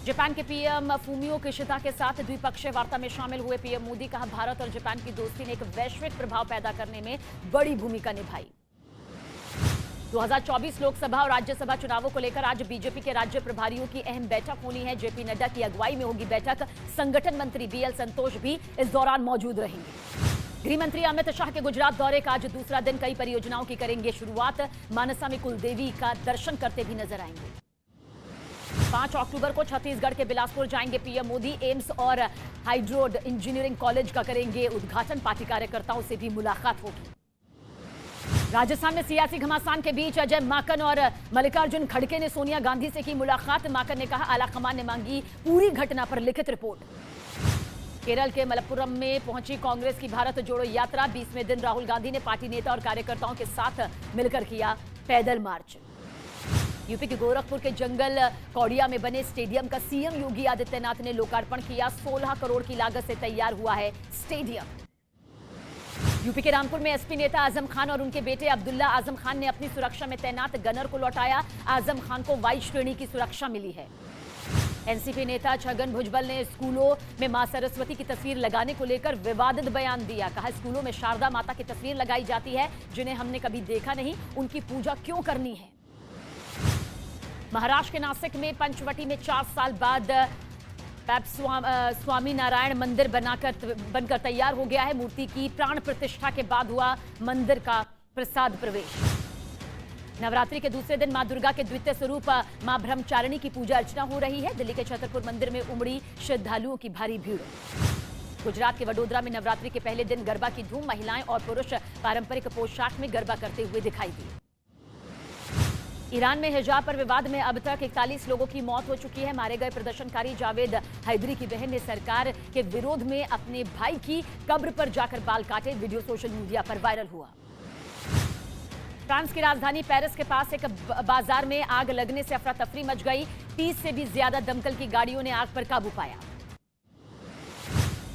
जापान के पीएम फूमियो किशिदा के साथ द्विपक्षीय वार्ता में शामिल हुए पीएम मोदी। कहा, भारत और जापान की दोस्ती ने एक वैश्विक प्रभाव पैदा करने में बड़ी भूमिका निभाई। 2024 लोकसभा और राज्यसभा चुनावों को लेकर आज बीजेपी के राज्य प्रभारियों की अहम बैठक होनी है। जेपी नड्डा की अगुवाई में होगी बैठक। संगठन मंत्री बीएल संतोष भी इस दौरान मौजूद रहेंगे। गृह मंत्री अमित शाह के गुजरात दौरे का आज दूसरा दिन। कई परियोजनाओं की करेंगे शुरुआत। मानसा में कुलदेवी का दर्शन करते भी नजर आएंगे। 5 अक्टूबर को छत्तीसगढ़ के बिलासपुर जाएंगे पीएम मोदी। एम्स और हाइड्रोड इंजीनियरिंग कॉलेज का करेंगे उद्घाटन। पार्टी कार्यकर्ताओं से भी मुलाकात होगी। राजस्थान में सियासी घमासान के बीच अजय माकन और मल्लिकार्जुन खड़गे ने सोनिया गांधी से की मुलाकात। माकन ने कहा, आलाकमान ने मांगी पूरी घटना पर लिखित रिपोर्ट। केरल के मलप्पुरम में पहुंची कांग्रेस की भारत जोड़ो यात्रा। 20वें दिन राहुल गांधी ने पार्टी नेता और कार्यकर्ताओं के साथ मिलकर किया पैदल मार्च। यूपी के गोरखपुर के जंगल कौड़िया में बने स्टेडियम का सीएम योगी आदित्यनाथ ने लोकार्पण किया। 16 करोड़ की लागत से तैयार हुआ है स्टेडियम। यूपी के रामपुर में एसपी नेता आजम खान और उनके बेटे अब्दुल्ला आजम खान ने अपनी सुरक्षा में तैनात गनर को लौटाया। आजम खान को वाई श्रेणी की सुरक्षा मिली है। एनसीपी नेता छगन भुजबल ने स्कूलों में मां सरस्वती की तस्वीर लगाने को लेकर विवादित बयान दिया। कहा, स्कूलों में शारदा माता की तस्वीर लगाई जाती है जिन्हें हमने कभी देखा नहीं, उनकी पूजा क्यों करनी है। महाराष्ट्र के नासिक में पंचवटी में 4 साल बाद स्वामी नारायण मंदिर बनकर तैयार हो गया है। मूर्ति की प्राण प्रतिष्ठा के बाद हुआ मंदिर का प्रसाद प्रवेश। नवरात्रि के दूसरे दिन मां दुर्गा के द्वितीय स्वरूप मां ब्रह्मचारिणी की पूजा अर्चना हो रही है। दिल्ली के छतरपुर मंदिर में उमड़ी श्रद्धालुओं की भारी भीड़। गुजरात के वडोदरा में नवरात्रि के पहले दिन गरबा की धूम। महिलाएं और पुरुष पारंपरिक पोशाक में गरबा करते हुए दिखाई दिए। ईरान में हिजाब पर विवाद में अब तक 41 लोगों की मौत हो चुकी है। मारे गए प्रदर्शनकारी जावेद हैदरी की बहन ने सरकार के विरोध में अपने भाई की कब्र पर जाकर बाल काटे। वीडियो सोशल मीडिया पर वायरल हुआ। फ्रांस की राजधानी पेरिस के पास एक बाजार में आग लगने से अफरा तफरी मच गई। 30 से भी ज्यादा दमकल की गाड़ियों ने आग पर काबू पाया।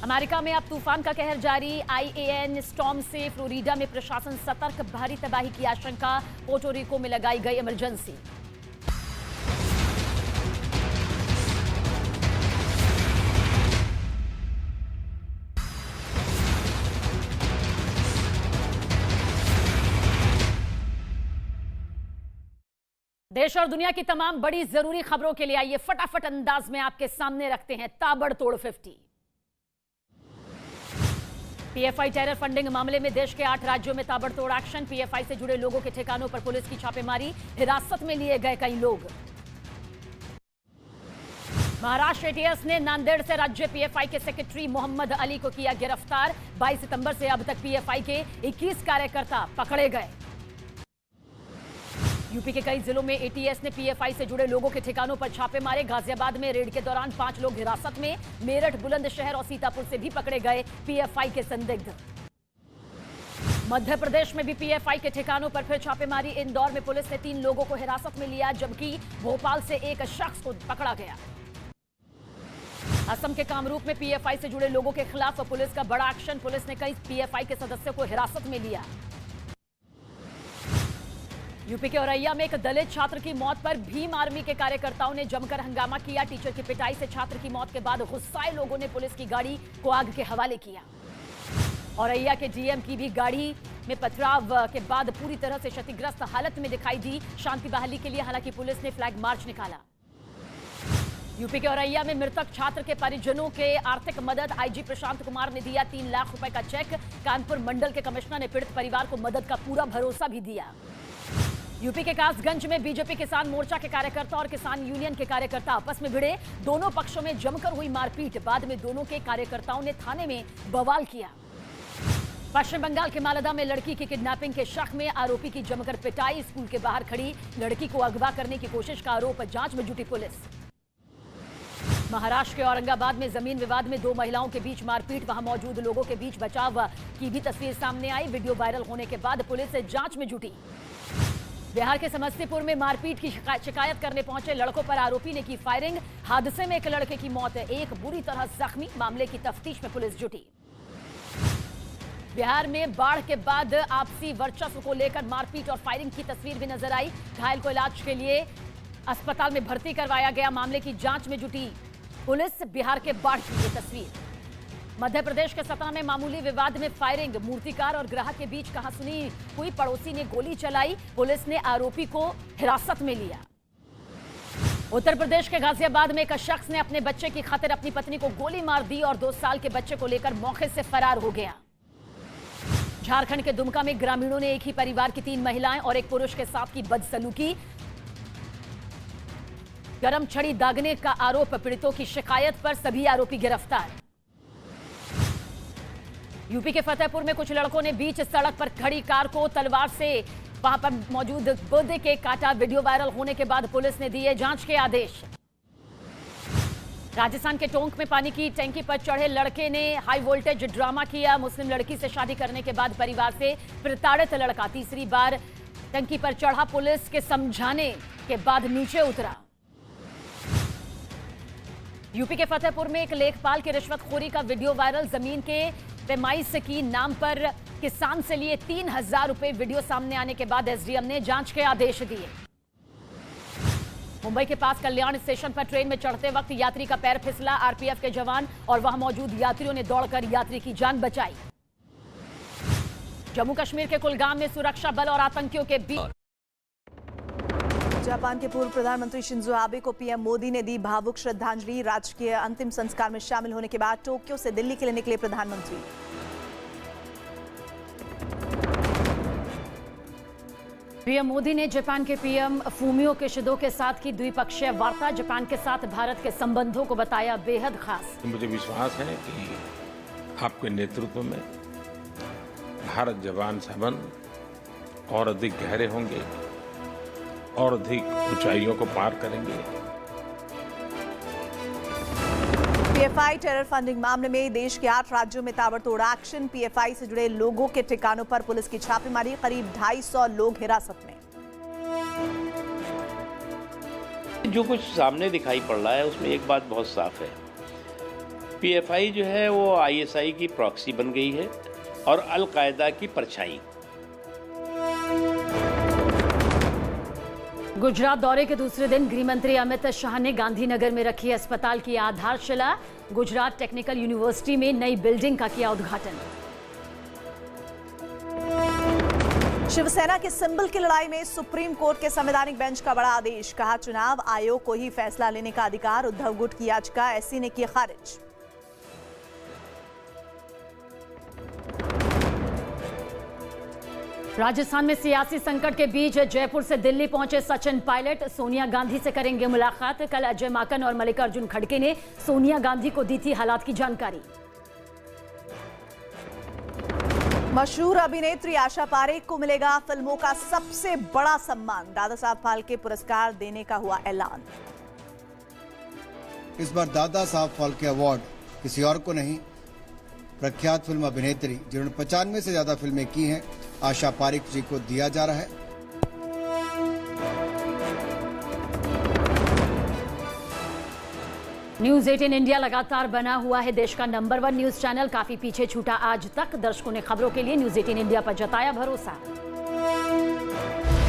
अमेरिका में अब तूफान का कहर जारी। IAN स्टॉर्म से फ्लोरिडा में प्रशासन सतर्क। भारी तबाही की आशंका। पोर्टो रिको में लगाई गई इमरजेंसी। देश और दुनिया की तमाम बड़ी जरूरी खबरों के लिए आइए फटाफट अंदाज में आपके सामने रखते हैं ताबड़तोड़ 50। पीएफआई टेरर फंडिंग मामले में देश के 8 राज्यों में ताबड़तोड़ एक्शन। पीएफआई से जुड़े लोगों के ठिकानों पर पुलिस की छापेमारी। हिरासत में लिए गए कई लोग। महाराष्ट्र एटीएस ने नांदेड़ से राज्य पीएफआई के सेक्रेटरी मोहम्मद अली को किया गिरफ्तार। 22 सितंबर से अब तक पीएफआई के 21 कार्यकर्ता पकड़े गए। यूपी के कई जिलों में एटीएस ने पीएफआई से जुड़े लोगों के ठिकानों पर छापे मारे। गाजियाबाद में रेड के दौरान 5 लोग हिरासत में। मेरठ, बुलंदशहर और सीतापुर से भी पकड़े गए पीएफआई के संदिग्ध। मध्य प्रदेश में भी पीएफआई के ठिकानों पर फिर छापेमारी। इंदौर में पुलिस ने 3 लोगों को हिरासत में लिया, जबकि भोपाल से एक शख्स को पकड़ा गया। असम के कामरूप में पीएफआई से जुड़े लोगों के खिलाफ पुलिस का बड़ा एक्शन। पुलिस ने कई पीएफआई के सदस्यों को हिरासत में लिया। यूपी के औरैया में एक दलित छात्र की मौत पर भीम आर्मी के कार्यकर्ताओं ने जमकर हंगामा किया। टीचर की पिटाई से छात्र की मौत के बाद गुस्साए लोगों ने पुलिस की गाड़ी को आग के हवाले किया। औरैया के डीएम की भी गाड़ी में पथराव के बाद पूरी तरह से क्षतिग्रस्त हालत में दिखाई दी। शांति बहाली के लिए हालांकि पुलिस ने फ्लैग मार्च निकाला। यूपी के औरैया में मृतक छात्र के परिजनों के आर्थिक मदद। आईजी प्रशांत कुमार ने दिया 3 लाख रुपए का चेक। कानपुर मंडल के कमिश्नर ने पीड़ित परिवार को मदद का पूरा भरोसा भी दिया। यूपी के कासगंज में बीजेपी किसान मोर्चा के कार्यकर्ता और किसान यूनियन के कार्यकर्ता आपस में भिड़े। दोनों पक्षों में जमकर हुई मारपीट। बाद में दोनों के कार्यकर्ताओं ने थाने में बवाल किया। पश्चिम बंगाल के मालदा में लड़की की किडनैपिंग के शक में आरोपी की जमकर पिटाई। स्कूल के बाहर खड़ी लड़की को अगवा करने की कोशिश का आरोप। जांच में जुटी पुलिस। महाराष्ट्र के औरंगाबाद में जमीन विवाद में 2 महिलाओं के बीच मारपीट। वहां मौजूद लोगों के बीच बचाव की भी तस्वीर सामने आई। वीडियो वायरल होने के बाद पुलिस जांच में जुटी। बिहार के समस्तीपुर में मारपीट की शिकायत करने पहुंचे लड़कों पर आरोपी ने की फायरिंग। हादसे में एक लड़के की मौत, एक बुरी तरह जख्मी। मामले की तफ्तीश में पुलिस जुटी। बिहार में बाढ़ के बाद आपसी वर्चस्व को लेकर मारपीट और फायरिंग की तस्वीर भी नजर आई। घायल को इलाज के लिए अस्पताल में भर्ती करवाया गया। मामले की जांच में जुटी पुलिस। बिहार के बाढ़ की ये तस्वीर। मध्य प्रदेश के सतना में मामूली विवाद में फायरिंग। मूर्तिकार और ग्राहक के बीच कहासुनी हुई। पड़ोसी ने गोली चलाई। पुलिस ने आरोपी को हिरासत में लिया। उत्तर प्रदेश के गाजियाबाद में एक शख्स ने अपने बच्चे की खातिर अपनी पत्नी को गोली मार दी और 2 साल के बच्चे को लेकर मौके से फरार हो गया। झारखंड के दुमका में ग्रामीणों ने एक ही परिवार की 3 महिलाएं और एक पुरुष के साथ की बदसलूकी। गरम छड़ी दागने का आरोप। पीड़ितों की शिकायत पर सभी आरोपी गिरफ्तार। यूपी के फतेहपुर में कुछ लड़कों ने बीच सड़क पर खड़ी कार को तलवार से वहां पर मौजूद पौधे के काटा। वीडियो वायरल होने के बाद पुलिस ने दिए जांच के आदेश। राजस्थान के टोंक में पानी की टंकी पर चढ़े लड़के ने हाई वोल्टेज ड्रामा किया। मुस्लिम लड़की से शादी करने के बाद परिवार से प्रताड़ित लड़का तीसरी बार टंकी पर चढ़ा। पुलिस के समझाने के बाद नीचे उतरा। यूपी के फतेहपुर में एक लेखपाल की रिश्वतखोरी का वीडियो वायरल। जमीन के पैमाइश की नाम पर किसान से लिए 3000 रुपए। वीडियो सामने आने के बाद एसडीएम ने जांच के आदेश दिए। मुंबई के पास कल्याण स्टेशन पर ट्रेन में चढ़ते वक्त यात्री का पैर फिसला। आरपीएफ के जवान और वहां मौजूद यात्रियों ने दौड़कर यात्री की जान बचाई। जम्मू कश्मीर के कुलगाम में सुरक्षा बल और आतंकियों के बीच। जापान के पूर्व प्रधानमंत्री शिंजो आबे को पीएम मोदी ने दी भावुक श्रद्धांजलि। राजकीय अंतिम संस्कार में शामिल होने के बाद टोक्यो से दिल्ली के लिए निकले प्रधानमंत्री। पीएम मोदी ने जापान के पीएम फूमियो किशिडो के साथ की द्विपक्षीय वार्ता। जापान के साथ भारत के संबंधों को बताया बेहद खास। मुझे विश्वास है कि आपके नेतृत्व में भारत जापान संबंध और अधिक गहरे होंगे और अधिक ऊंचाइयों को पार करेंगे। पीएफआई टेरर फंडिंग मामले में देश के 8 राज्यों में ताबड़तोड़ एक्शन। पीएफआई से जुड़े लोगों के ठिकानों पर पुलिस की छापेमारी। करीब 250 लोग हिरासत में। जो कुछ सामने दिखाई पड़ रहा है उसमें एक बात बहुत साफ है, पीएफआई जो है वो आईएसआई की प्रॉक्सी बन गई है और अल कायदा की परछाई। गुजरात दौरे के दूसरे दिन गृहमंत्री अमित शाह ने गांधीनगर में रखी अस्पताल की आधारशिला। गुजरात टेक्निकल यूनिवर्सिटी में नई बिल्डिंग का किया उद्घाटन। शिवसेना के सिंबल की लड़ाई में सुप्रीम कोर्ट के संवैधानिक बेंच का बड़ा आदेश। कहा चुनाव आयोग को ही फैसला लेने का अधिकार। उद्धव गुट की याचिका एससी ने की खारिज। राजस्थान में सियासी संकट के बीच जयपुर से दिल्ली पहुंचे सचिन पायलट। सोनिया गांधी से करेंगे मुलाकात। कल अजय माकन और मल्लिकार्जुन खड़गे ने सोनिया गांधी को दी थी हालात की जानकारी। मशहूर अभिनेत्री आशा पारेख को मिलेगा फिल्मों का सबसे बड़ा सम्मान। दादा साहब फाल्के पुरस्कार देने का हुआ ऐलान। इस बार दादा साहब फाल्के अवार्ड किसी और को नहीं, प्रख्यात फिल्म अभिनेत्री जिन्होंने 95 से ज्यादा फिल्में की हैं, आशा पारेख जी को दिया जा रहा है। न्यूज 18 इंडिया लगातार बना हुआ है देश का नंबर 1 न्यूज चैनल। काफी पीछे छूटा आज तक। दर्शकों ने खबरों के लिए न्यूज 18 इंडिया पर जताया भरोसा।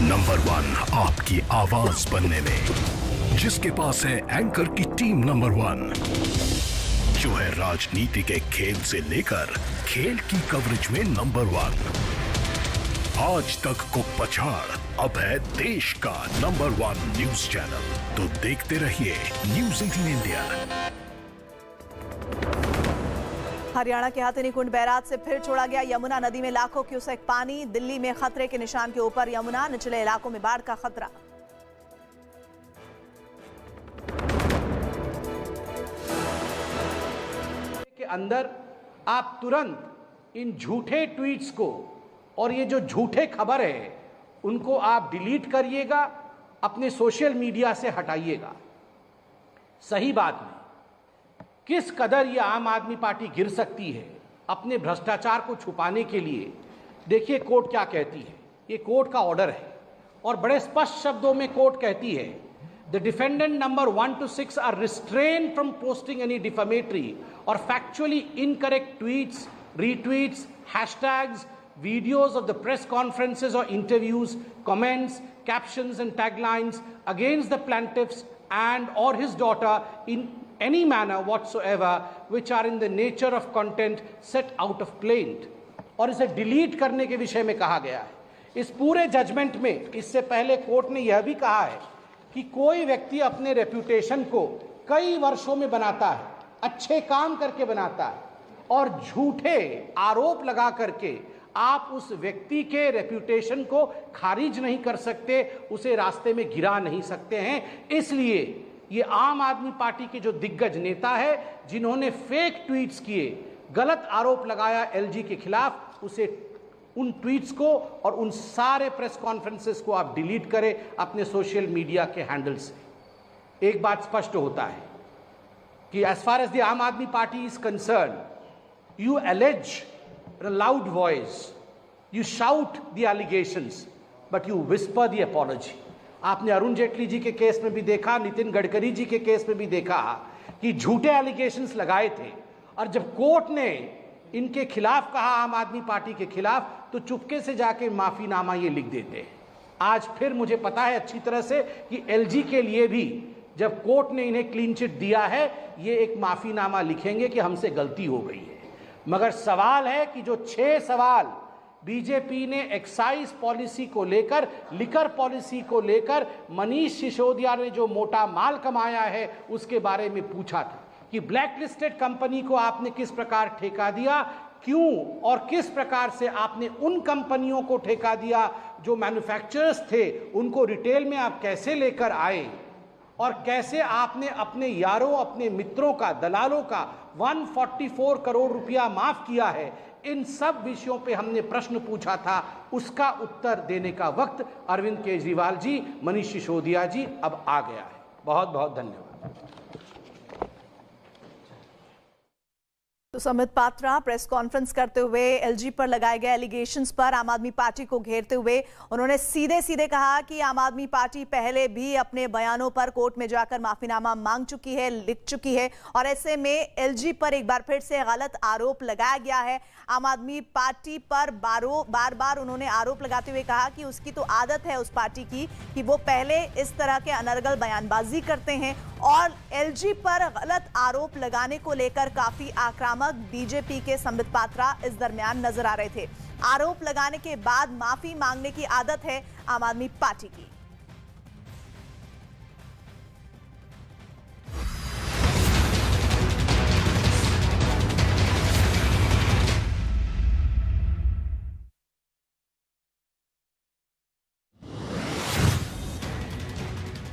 नंबर 1 आपकी आवाज बनने में, जिसके पास है एंकर की टीम नंबर 1, जो है राजनीति के खेल से लेकर खेल की कवरेज में नंबर 1। आज तक को पछाड़, अब है देश का नंबर 1 न्यूज चैनल। तो देखते रहिए न्यूज 18 इंडिया। हरियाणा के हथिनीकुंड बैराज से फिर छोड़ा गया। यमुना नदी में लाखों क्यूसेक पानी। दिल्ली में खतरे के निशान के ऊपर यमुना। निचले इलाकों में बाढ़ का खतरा। के अंदर आप तुरंत इन झूठे ट्वीट्स को और ये जो झूठे खबर है उनको आप डिलीट करिएगा, अपने सोशल मीडिया से हटाइएगा। सही बात नहीं, किस कदर ये आम आदमी पार्टी गिर सकती है अपने भ्रष्टाचार को छुपाने के लिए। देखिए कोर्ट क्या कहती है, ये कोर्ट का ऑर्डर है और बड़े स्पष्ट शब्दों में कोर्ट कहती है, The defendant number 1 to 6 are restrained from posting any defamatory or factually incorrect tweets, retweets, hashtags, videos of the press conferences or interviews, comments, captions and taglines against the plaintiffs and or his daughter in any manner whatsoever which are in the nature of content set out of plaint। और इसे delete करने के विषय में कहा गया है। इस पूरे जजमेंट में इससे पहले कोर्ट ने यह भी कहा है कि कोई व्यक्ति अपने रेप्यूटेशन को कई वर्षों में बनाता है, अच्छे काम करके बनाता है और झूठे आरोप लगा करके आप उस व्यक्ति के रेप्यूटेशन को खारिज नहीं कर सकते, उसे रास्ते में गिरा नहीं सकते हैं। इसलिए ये आम आदमी पार्टी के जो दिग्गज नेता है जिन्होंने फेक ट्वीट्स किए, गलत आरोप लगाया एलजी के खिलाफ, उसे उन ट्वीट्स को और उन सारे प्रेस कॉन्फ्रेंसेस को आप डिलीट करें अपने सोशल मीडिया के हैंडल से। एक बात स्पष्ट होता है कि as far as the Aam Aadmi party is concern, you एलिज in a loud voice, you shout the allegations, but you whisper the apology. आपने अरुण जेटली जी के केस में भी देखा, नितिन गडकरी जी के केस में भी देखा कि झूठे एलिगेशंस लगाए थे, और जब कोर्ट ने इनके खिलाफ कहा, आम आदमी पार्टी के खिलाफ, तो चुपके से जाके माफीनामा ये लिख देते हैं। आज फिर मुझे पता है अच्छी तरह से कि एलजी के लिए भी जब कोर्ट ने इन्हें क्लीन चिट दिया है, ये एक माफीनामा लिखेंगे कि हमसे गलती हो गई है। मगर सवाल है कि जो 6 सवाल बीजेपी ने एक्साइज पॉलिसी को लेकर, लिकर पॉलिसी को लेकर, मनीष सिसोदिया ने जो मोटा माल कमाया है उसके बारे में पूछा था कि ब्लैक लिस्टेड कंपनी को आपने किस प्रकार ठेका दिया, क्यों और किस प्रकार से आपने उन कंपनियों को ठेका दिया जो मैन्युफैक्चरर्स थे, उनको रिटेल में आप कैसे लेकर आए, और कैसे आपने अपने यारों, अपने मित्रों का, दलालों का 144 करोड़ रुपया माफ किया है। इन सब विषयों पे हमने प्रश्न पूछा था, उसका उत्तर देने का वक्त अरविंद केजरीवाल जी, मनीष सिसोदिया जी अब आ गया है। बहुत बहुत धन्यवाद। तो संबित पात्रा प्रेस कॉन्फ्रेंस करते हुए एलजी पर लगाए गए एलिगेशंस पर आम आदमी पार्टी को घेरते हुए उन्होंने सीधे सीधे कहा कि आम आदमी पार्टी पहले भी अपने बयानों पर कोर्ट में जाकर माफीनामा मांग चुकी है, लिख चुकी है, और ऐसे में एलजी पर एक बार फिर से गलत आरोप लगाया गया है। आम आदमी पार्टी पर बार बार उन्होंने आरोप लगाते हुए कहा कि उसकी तो आदत है उस पार्टी की कि वो पहले इस तरह के अनर्गल बयानबाजी करते हैं, और एलजी पर गलत आरोप लगाने को लेकर काफी आक्रामक बीजेपी के संबित पात्रा इस दरमियान नजर आ रहे थे। आरोप लगाने के बाद माफी मांगने की आदत है आम आदमी पार्टी की।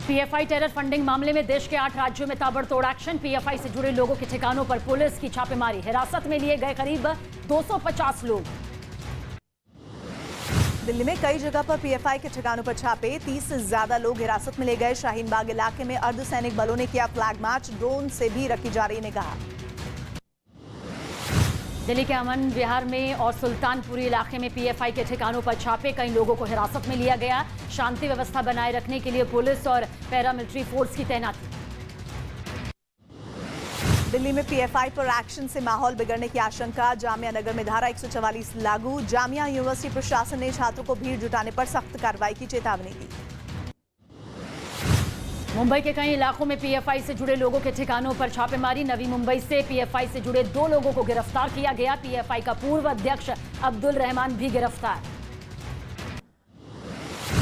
पीएफआई टेरर फंडिंग मामले में देश के 8 राज्यों में ताबड़तोड़ एक्शन। पीएफआई से जुड़े लोगों के ठिकानों पर पुलिस की छापेमारी। हिरासत में लिए गए करीब 250 लोग। दिल्ली में कई जगह पर पीएफआई के ठिकानों पर छापे। 30 से ज्यादा लोग हिरासत में ले गए। शाहीन बाग इलाके में अर्धसैनिक बलों ने किया फ्लैग मार्च। ड्रोन से भी रखी जा रही निगाह। दिल्ली के अमन विहार में और सुल्तानपुरी इलाके में पीएफआई के ठिकानों पर छापे। कई लोगों को हिरासत में लिया गया। शांति व्यवस्था बनाए रखने के लिए पुलिस और पैरामिलिट्री फोर्स की तैनाती। दिल्ली में पीएफआई पर एक्शन से माहौल बिगड़ने की आशंका। जामिया नगर में धारा 144 लागू। जामिया यूनिवर्सिटी प्रशासन ने छात्रों को भीड़ जुटाने पर सख्त कार्रवाई की चेतावनी दी। मुंबई के कई इलाकों में पीएफआई से जुड़े लोगों के ठिकानों पर छापेमारी। नवी मुंबई से पीएफआई से जुड़े 2 लोगों को गिरफ्तार किया गया। पीएफआई का पूर्व अध्यक्ष अब्दुल रहमान भी गिरफ्तार।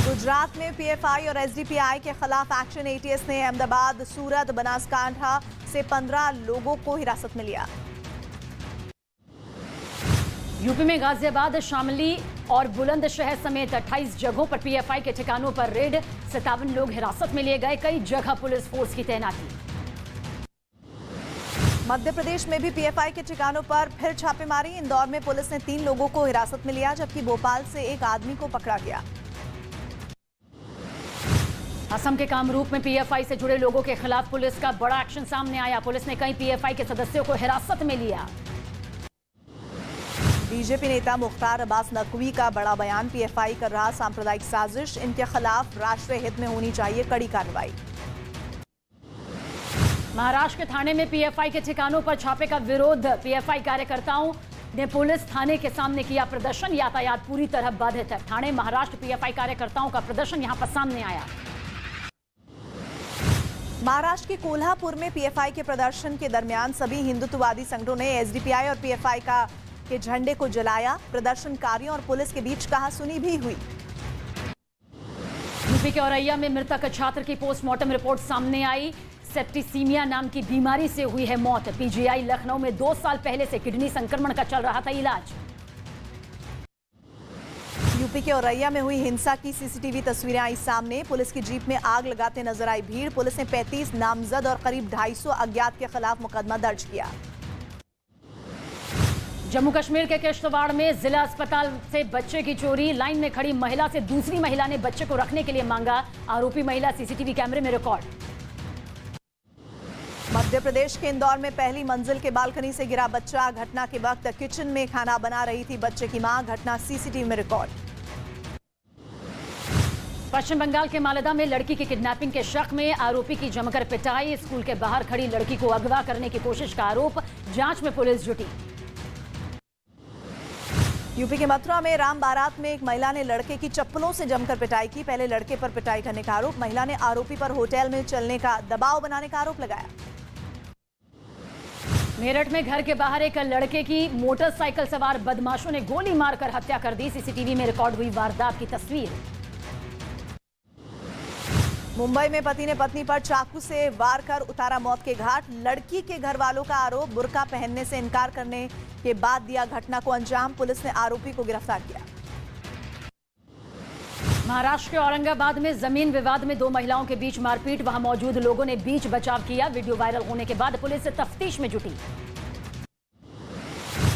गुजरात में पीएफआई और एसडीपीआई के खिलाफ एक्शन। एटीएस ने अहमदाबाद, सूरत, बनासकांठा से 15 लोगों को हिरासत में लिया। यूपी में गाजियाबाद, शामली और बुलंदशहर समेत 28 जगहों पर पीएफआई के ठिकानों पर रेड। 57 लोग हिरासत में लिए गए। कई जगह पुलिस फोर्स की तैनाती। मध्य प्रदेश में भी पीएफआई के ठिकानों पर फिर छापेमारी। इंदौर में पुलिस ने 3 लोगों को हिरासत में लिया, जबकि भोपाल से एक आदमी को पकड़ा गया। असम के कामरूप में पीएफआई से जुड़े लोगों के खिलाफ पुलिस का बड़ा एक्शन सामने आया। पुलिस ने कई पीएफआई के सदस्यों को हिरासत में लिया। बीजेपी नेता मुख्तार अब्बास नकवी का बड़ा बयान। पीएफआई कर रहा सांप्रदायिक साजिश। इनके खिलाफ राष्ट्रीय हित में होनी चाहिए कड़ी कार्रवाई। महाराष्ट्र के थाने में पीएफआई के ठिकानों पर छापे का विरोध। पीएफआई कार्यकर्ताओं ने पुलिस थाने के सामने किया प्रदर्शन। यातायात पूरी तरह बाधित है। थाने महाराष्ट्र पीएफआई कार्यकर्ताओं का प्रदर्शन यहां पर सामने आया। महाराष्ट्र के कोल्हापुर में पीएफआई के प्रदर्शन के दरमियान सभी हिंदुत्ववादी संगठनों ने एसडीपीआई और पीएफआई के झंडे को जलाया। प्रदर्शनकारियों और पुलिस के बीच कहासुनी भी हुई। यूपी के औरैया में मृतक छात्र की पोस्टमार्टम रिपोर्ट सामने आई। सेप्टिसीमिया नाम की बीमारी से हुई है मौत। पीजीआई लखनऊ में 2 साल पहले से किडनी संक्रमण का चल रहा था इलाज। यूपी के औरैया में हुई हिंसा की सीसीटीवी तस्वीरें आई सामने। पुलिस की जीप में आग लगाते नजर आई भीड़। पुलिस ने 35 नामजद और करीब 250 अज्ञात के खिलाफ मुकदमा दर्ज किया। जम्मू कश्मीर के किश्तवाड़ में जिला अस्पताल से बच्चे की चोरी। लाइन में खड़ी महिला से दूसरी महिला ने बच्चे को रखने के लिए मांगा। आरोपी महिला सीसीटीवी कैमरे में रिकॉर्ड। मध्य प्रदेश के इंदौर में पहली मंजिल के बालकनी से गिरा बच्चा। घटना के वक्त किचन में खाना बना रही थी बच्चे की मां। घटना सीसीटीवी में रिकॉर्ड। पश्चिम बंगाल के मालदा में लड़की की किडनैपिंग के शक में आरोपी की जमकर पिटाई। स्कूल के बाहर खड़ी लड़की को अगवा करने की कोशिश का आरोप। जांच में पुलिस जुटी। यूपी के मथुरा में राम बारात में एक महिला ने लड़के की चप्पलों से जमकर पिटाई की। पहले लड़के पर पिटाई करने का आरोप। महिला ने आरोपी पर होटल में चलने का दबाव बनाने का आरोप लगाया। मेरठ में घर के बाहर एक लड़के की मोटरसाइकिल सवार बदमाशों ने गोली मारकर हत्या कर दी। सीसीटीवी में रिकॉर्ड हुई वारदात की तस्वीर। मुंबई में पति ने पत्नी पर चाकू से वार कर उतारा मौत के घाट। लड़की के घर वालों का आरोप, बुर्का पहनने से इनकार करने के बाद दिया घटना को अंजाम। पुलिस ने आरोपी को गिरफ्तार किया। महाराष्ट्र के औरंगाबाद में जमीन विवाद में दो महिलाओं के बीच मारपीट। वहां मौजूद लोगों ने बीच बचाव किया। वीडियो वायरल होने के बाद पुलिस से तफ्तीश में जुटी।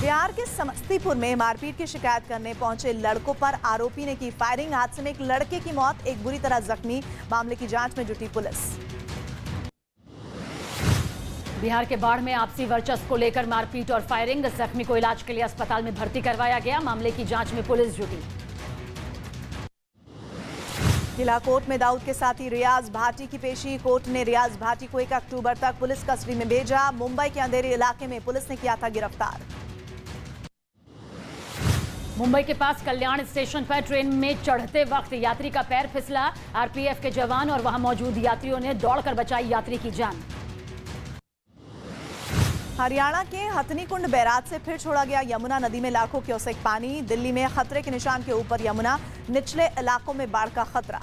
बिहार के समस्तीपुर में मारपीट की शिकायत करने पहुंचे लड़कों पर आरोपी ने की फायरिंग। हादसे में एक लड़के की मौत, एक बुरी तरह जख्मी। मामले की जांच में जुटी पुलिस। बिहार के बाढ़ में आपसी वर्चस्व को लेकर मारपीट और फायरिंग। जख्मी को इलाज के लिए अस्पताल में भर्ती करवाया गया। मामले की जांच में पुलिस जुटी। किला कोर्ट में दाऊद के साथी रियाज भाटी की पेशी। कोर्ट ने रियाज भाटी को 1 अक्टूबर तक पुलिस कस्टडी में भेजा। मुंबई के अंधेरे इलाके में पुलिस ने किया था गिरफ्तार। मुंबई के पास कल्याण स्टेशन पर ट्रेन में चढ़ते वक्त यात्री का पैर फिसला। आरपीएफ के जवान और वहां मौजूद यात्रियों ने दौड़कर बचाई यात्री की जान। हरियाणा के हथनीकुंड बैराज से फिर छोड़ा गया यमुना नदी में लाखों क्यूसेक पानी। दिल्ली में खतरे के निशान के ऊपर यमुना। निचले इलाकों में बाढ़ का खतरा।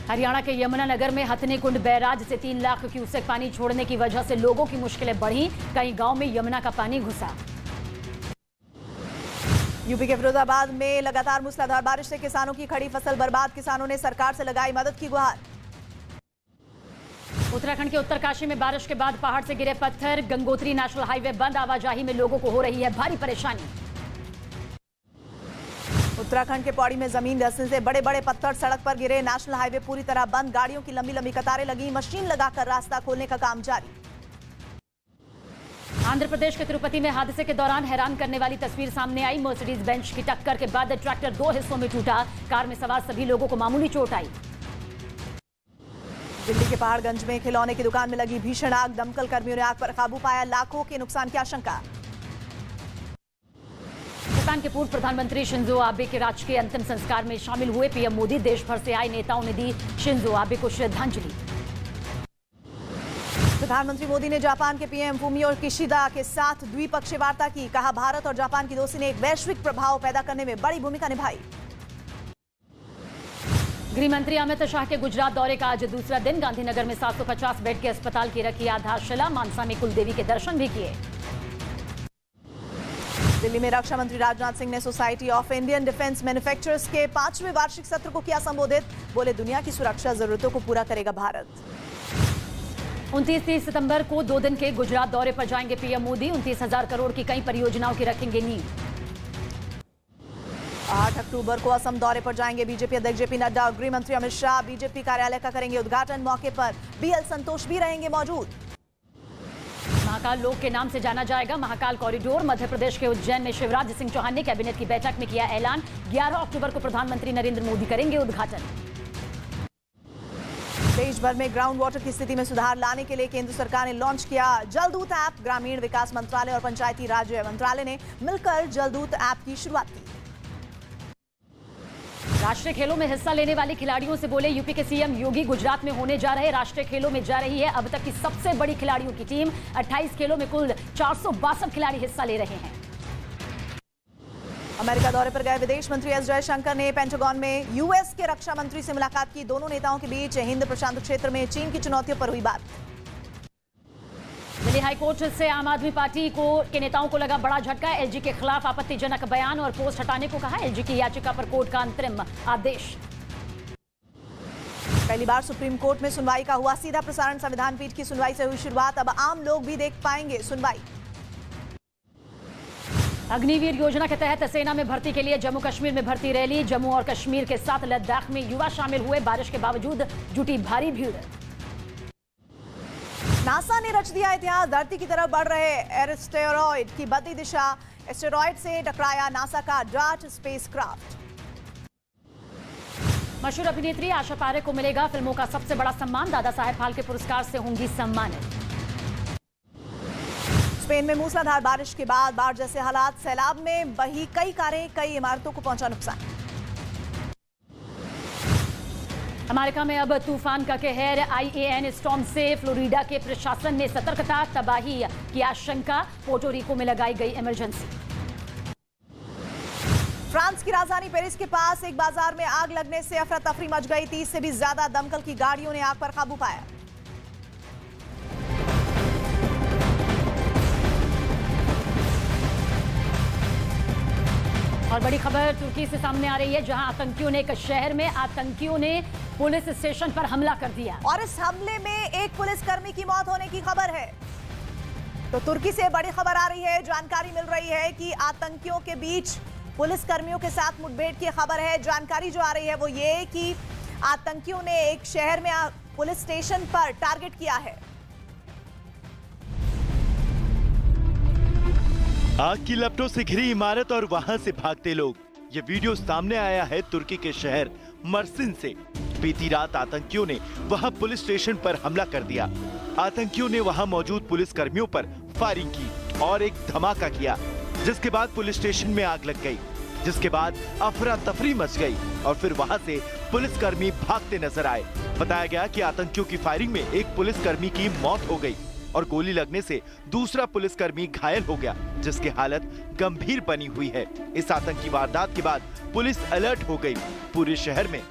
हरियाणा के यमुनानगर में हथनीकुंड बैराज से 3 लाख क्यूसेक पानी छोड़ने की वजह से लोगों की मुश्किलें बढ़ी। कई गांव में यमुना का पानी घुसा। यूपी के फिरोजाबाद में लगातार मूसलाधार बारिश से किसानों की खड़ी फसल बर्बाद। किसानों ने सरकार से लगाई मदद की गुहार। उत्तराखंड के उत्तरकाशी में बारिश के बाद पहाड़ से गिरे पत्थर। गंगोत्री नेशनल हाईवे बंद। आवाजाही में लोगों को हो रही है भारी परेशानी। उत्तराखंड के पौड़ी में जमीन धंसने से बड़े बड़े पत्थर सड़क पर गिरे। नेशनल हाईवे पूरी तरह बंद। गाड़ियों की लंबी लंबी कतारें लगी। मशीन लगाकर रास्ता खोलने का काम जारी। आंध्र प्रदेश के तिरुपति में हादसे के दौरान हैरान करने वाली तस्वीर सामने आई। मर्सिडीज बेंच की टक्कर के बाद ट्रैक्टर 2 हिस्सों में टूटा। कार में सवार सभी लोगों को मामूली चोट आई। दिल्ली के पहाड़गंज में खिलौने की दुकान में लगी भीषण आग। दमकल कर्मियों ने आग पर काबू पाया। लाखों के नुकसान की आशंका। जापान के पूर्व प्रधानमंत्री शिंजो आबे के राजकीय अंतिम संस्कार में शामिल हुए पीएम मोदी। देश भर से आए नेताओं ने दी शिंजो आबे को श्रद्धांजलि। प्रधानमंत्री मोदी ने जापान के पीएम फूमियो किशिदा के साथ द्विपक्षीय वार्ता की। कहा भारत और जापान की दोस्ती ने एक वैश्विक प्रभाव पैदा करने में बड़ी भूमिका निभाई। गृह मंत्री अमित शाह के गुजरात दौरे का आज दूसरा दिन। गांधीनगर में 750 बेड के अस्पताल की रखी आधारशिला। मानसा में कुलदेवी के दर्शन भी किए। दिल्ली में रक्षा मंत्री राजनाथ सिंह ने society of Indian defence manufacturers के 5वें वार्षिक सत्र को किया संबोधित। बोले दुनिया की सुरक्षा जरूरतों को पूरा करेगा भारत। 29-30 सितंबर को 2 दिन के गुजरात दौरे पर जाएंगे पीएम मोदी। 29,000 करोड़ की कई परियोजनाओं की रखेंगे नींव। 8 अक्टूबर को असम दौरे पर जाएंगे बीजेपी अध्यक्ष जेपी नड्डा और गृह मंत्री अमित शाह। बीजेपी कार्यालय का करेंगे उद्घाटन। मौके पर बीएल संतोष भी रहेंगे मौजूद। महाकाल लोक के नाम से जाना जाएगा महाकाल कॉरिडोर। मध्य प्रदेश के उज्जैन में शिवराज सिंह चौहान ने कैबिनेट की बैठक में किया ऐलान। 11 अक्टूबर को प्रधानमंत्री नरेंद्र मोदी करेंगे उद्घाटन। देश भर में ग्राउंड वाटर की स्थिति में सुधार लाने के लिए केंद्र सरकार ने लॉन्च किया जलदूत ऐप। ग्रामीण विकास मंत्रालय और पंचायती राज मंत्रालय ने मिलकर जलदूत ऐप की शुरुआत की। राष्ट्रीय खेलों में हिस्सा लेने वाले खिलाड़ियों से बोले यूपी के सीएम योगी। गुजरात में होने जा रहे राष्ट्रीय खेलों में जा रही है अब तक की सबसे बड़ी खिलाड़ियों की टीम। 28 खेलों में कुल 462 खिलाड़ी हिस्सा ले रहे हैं। अमेरिका दौरे पर गए विदेश मंत्री एस जयशंकर ने पेंटागन में यूएस के रक्षा मंत्री से मुलाकात की। दोनों नेताओं के बीच हिंद प्रशांत क्षेत्र में चीन की चुनौतियों पर हुई बात। दिल्ली हाईकोर्ट से आम आदमी पार्टी के नेताओं को लगा बड़ा झटका। एलजी के खिलाफ आपत्तिजनक बयान और पोस्ट हटाने को कहा। एलजी की याचिका पर कोर्ट का अंतरिम आदेश। पहली बार सुप्रीम कोर्ट में सुनवाई का हुआ सीधा प्रसारण। संविधान पीठ की सुनवाई से हुई शुरुआत। अब आम लोग भी देख पाएंगे सुनवाई। अग्निवीर योजना के तहत सेना में भर्ती के लिए जम्मू कश्मीर में भर्ती रैली। जम्मू और कश्मीर के साथ लद्दाख में युवा शामिल हुए। बारिश के बावजूद जुटी भारी भीड़। नासा ने रच दिया इतिहास। धरती की तरफ बढ़ रहे एस्टेरॉयड की बदली दिशा। एस्टेरॉयड से टकराया नासा का डार्ट स्पेसक्राफ्ट। मशहूर अभिनेत्री आशा पारेख को मिलेगा फिल्मों का सबसे बड़ा सम्मान। दादा साहेब फाल्के पुरस्कार से होंगी सम्मानित। स्पेन में मूसलाधार बारिश के बाद बाढ़ जैसे हालात। सैलाब में बही कई कारें, कई इमारतों को पहुंचा नुकसान। अमेरिका में अब तूफान का कहर। IAN स्टॉर्म से फ्लोरिडा के प्रशासन ने सतर्कता। तबाही की आशंका। पोर्टोरिको में लगाई गई इमरजेंसी। फ्रांस की राजधानी पेरिस के पास एक बाजार में आग लगने से अफरा तफरी मच गई। 30 से भी ज्यादा दमकल की गाड़ियों ने आग पर काबू पाया। और बड़ी खबर तुर्की से सामने आ रही है, जहां आतंकियों ने एक शहर में आतंकियों ने पुलिस स्टेशन पर हमला कर दिया। और इस हमले में एक पुलिसकर्मी की मौत होने की खबर है। तो तुर्की से बड़ी खबर आ रही है। जानकारी मिल रही है कि आतंकियों के बीच पुलिसकर्मियों के साथ मुठभेड़ की खबर है। जानकारी जो आ रही है वो ये कि आतंकियों ने एक शहर में पुलिस स्टेशन पर टारगेट किया है। आग की लपटों से घिरी इमारत और वहां से भागते लोग। ये वीडियो सामने आया है तुर्की के शहर मर्सिन से। बीती रात आतंकियों ने वहां पुलिस स्टेशन पर हमला कर दिया। आतंकियों ने वहां मौजूद पुलिस कर्मियों पर फायरिंग की और एक धमाका किया, जिसके बाद पुलिस स्टेशन में आग लग गई। जिसके बाद अफरा तफरी मच गई और फिर वहां से पुलिसकर्मी भागते नजर आए। बताया गया कि आतंकियों की फायरिंग में एक पुलिसकर्मी की मौत हो गई और गोली लगने से दूसरा पुलिसकर्मी घायल हो गया, जिसकी हालत गंभीर बनी हुई है। इस आतंकी वारदात के बाद पुलिस अलर्ट हो गई पूरे शहर में।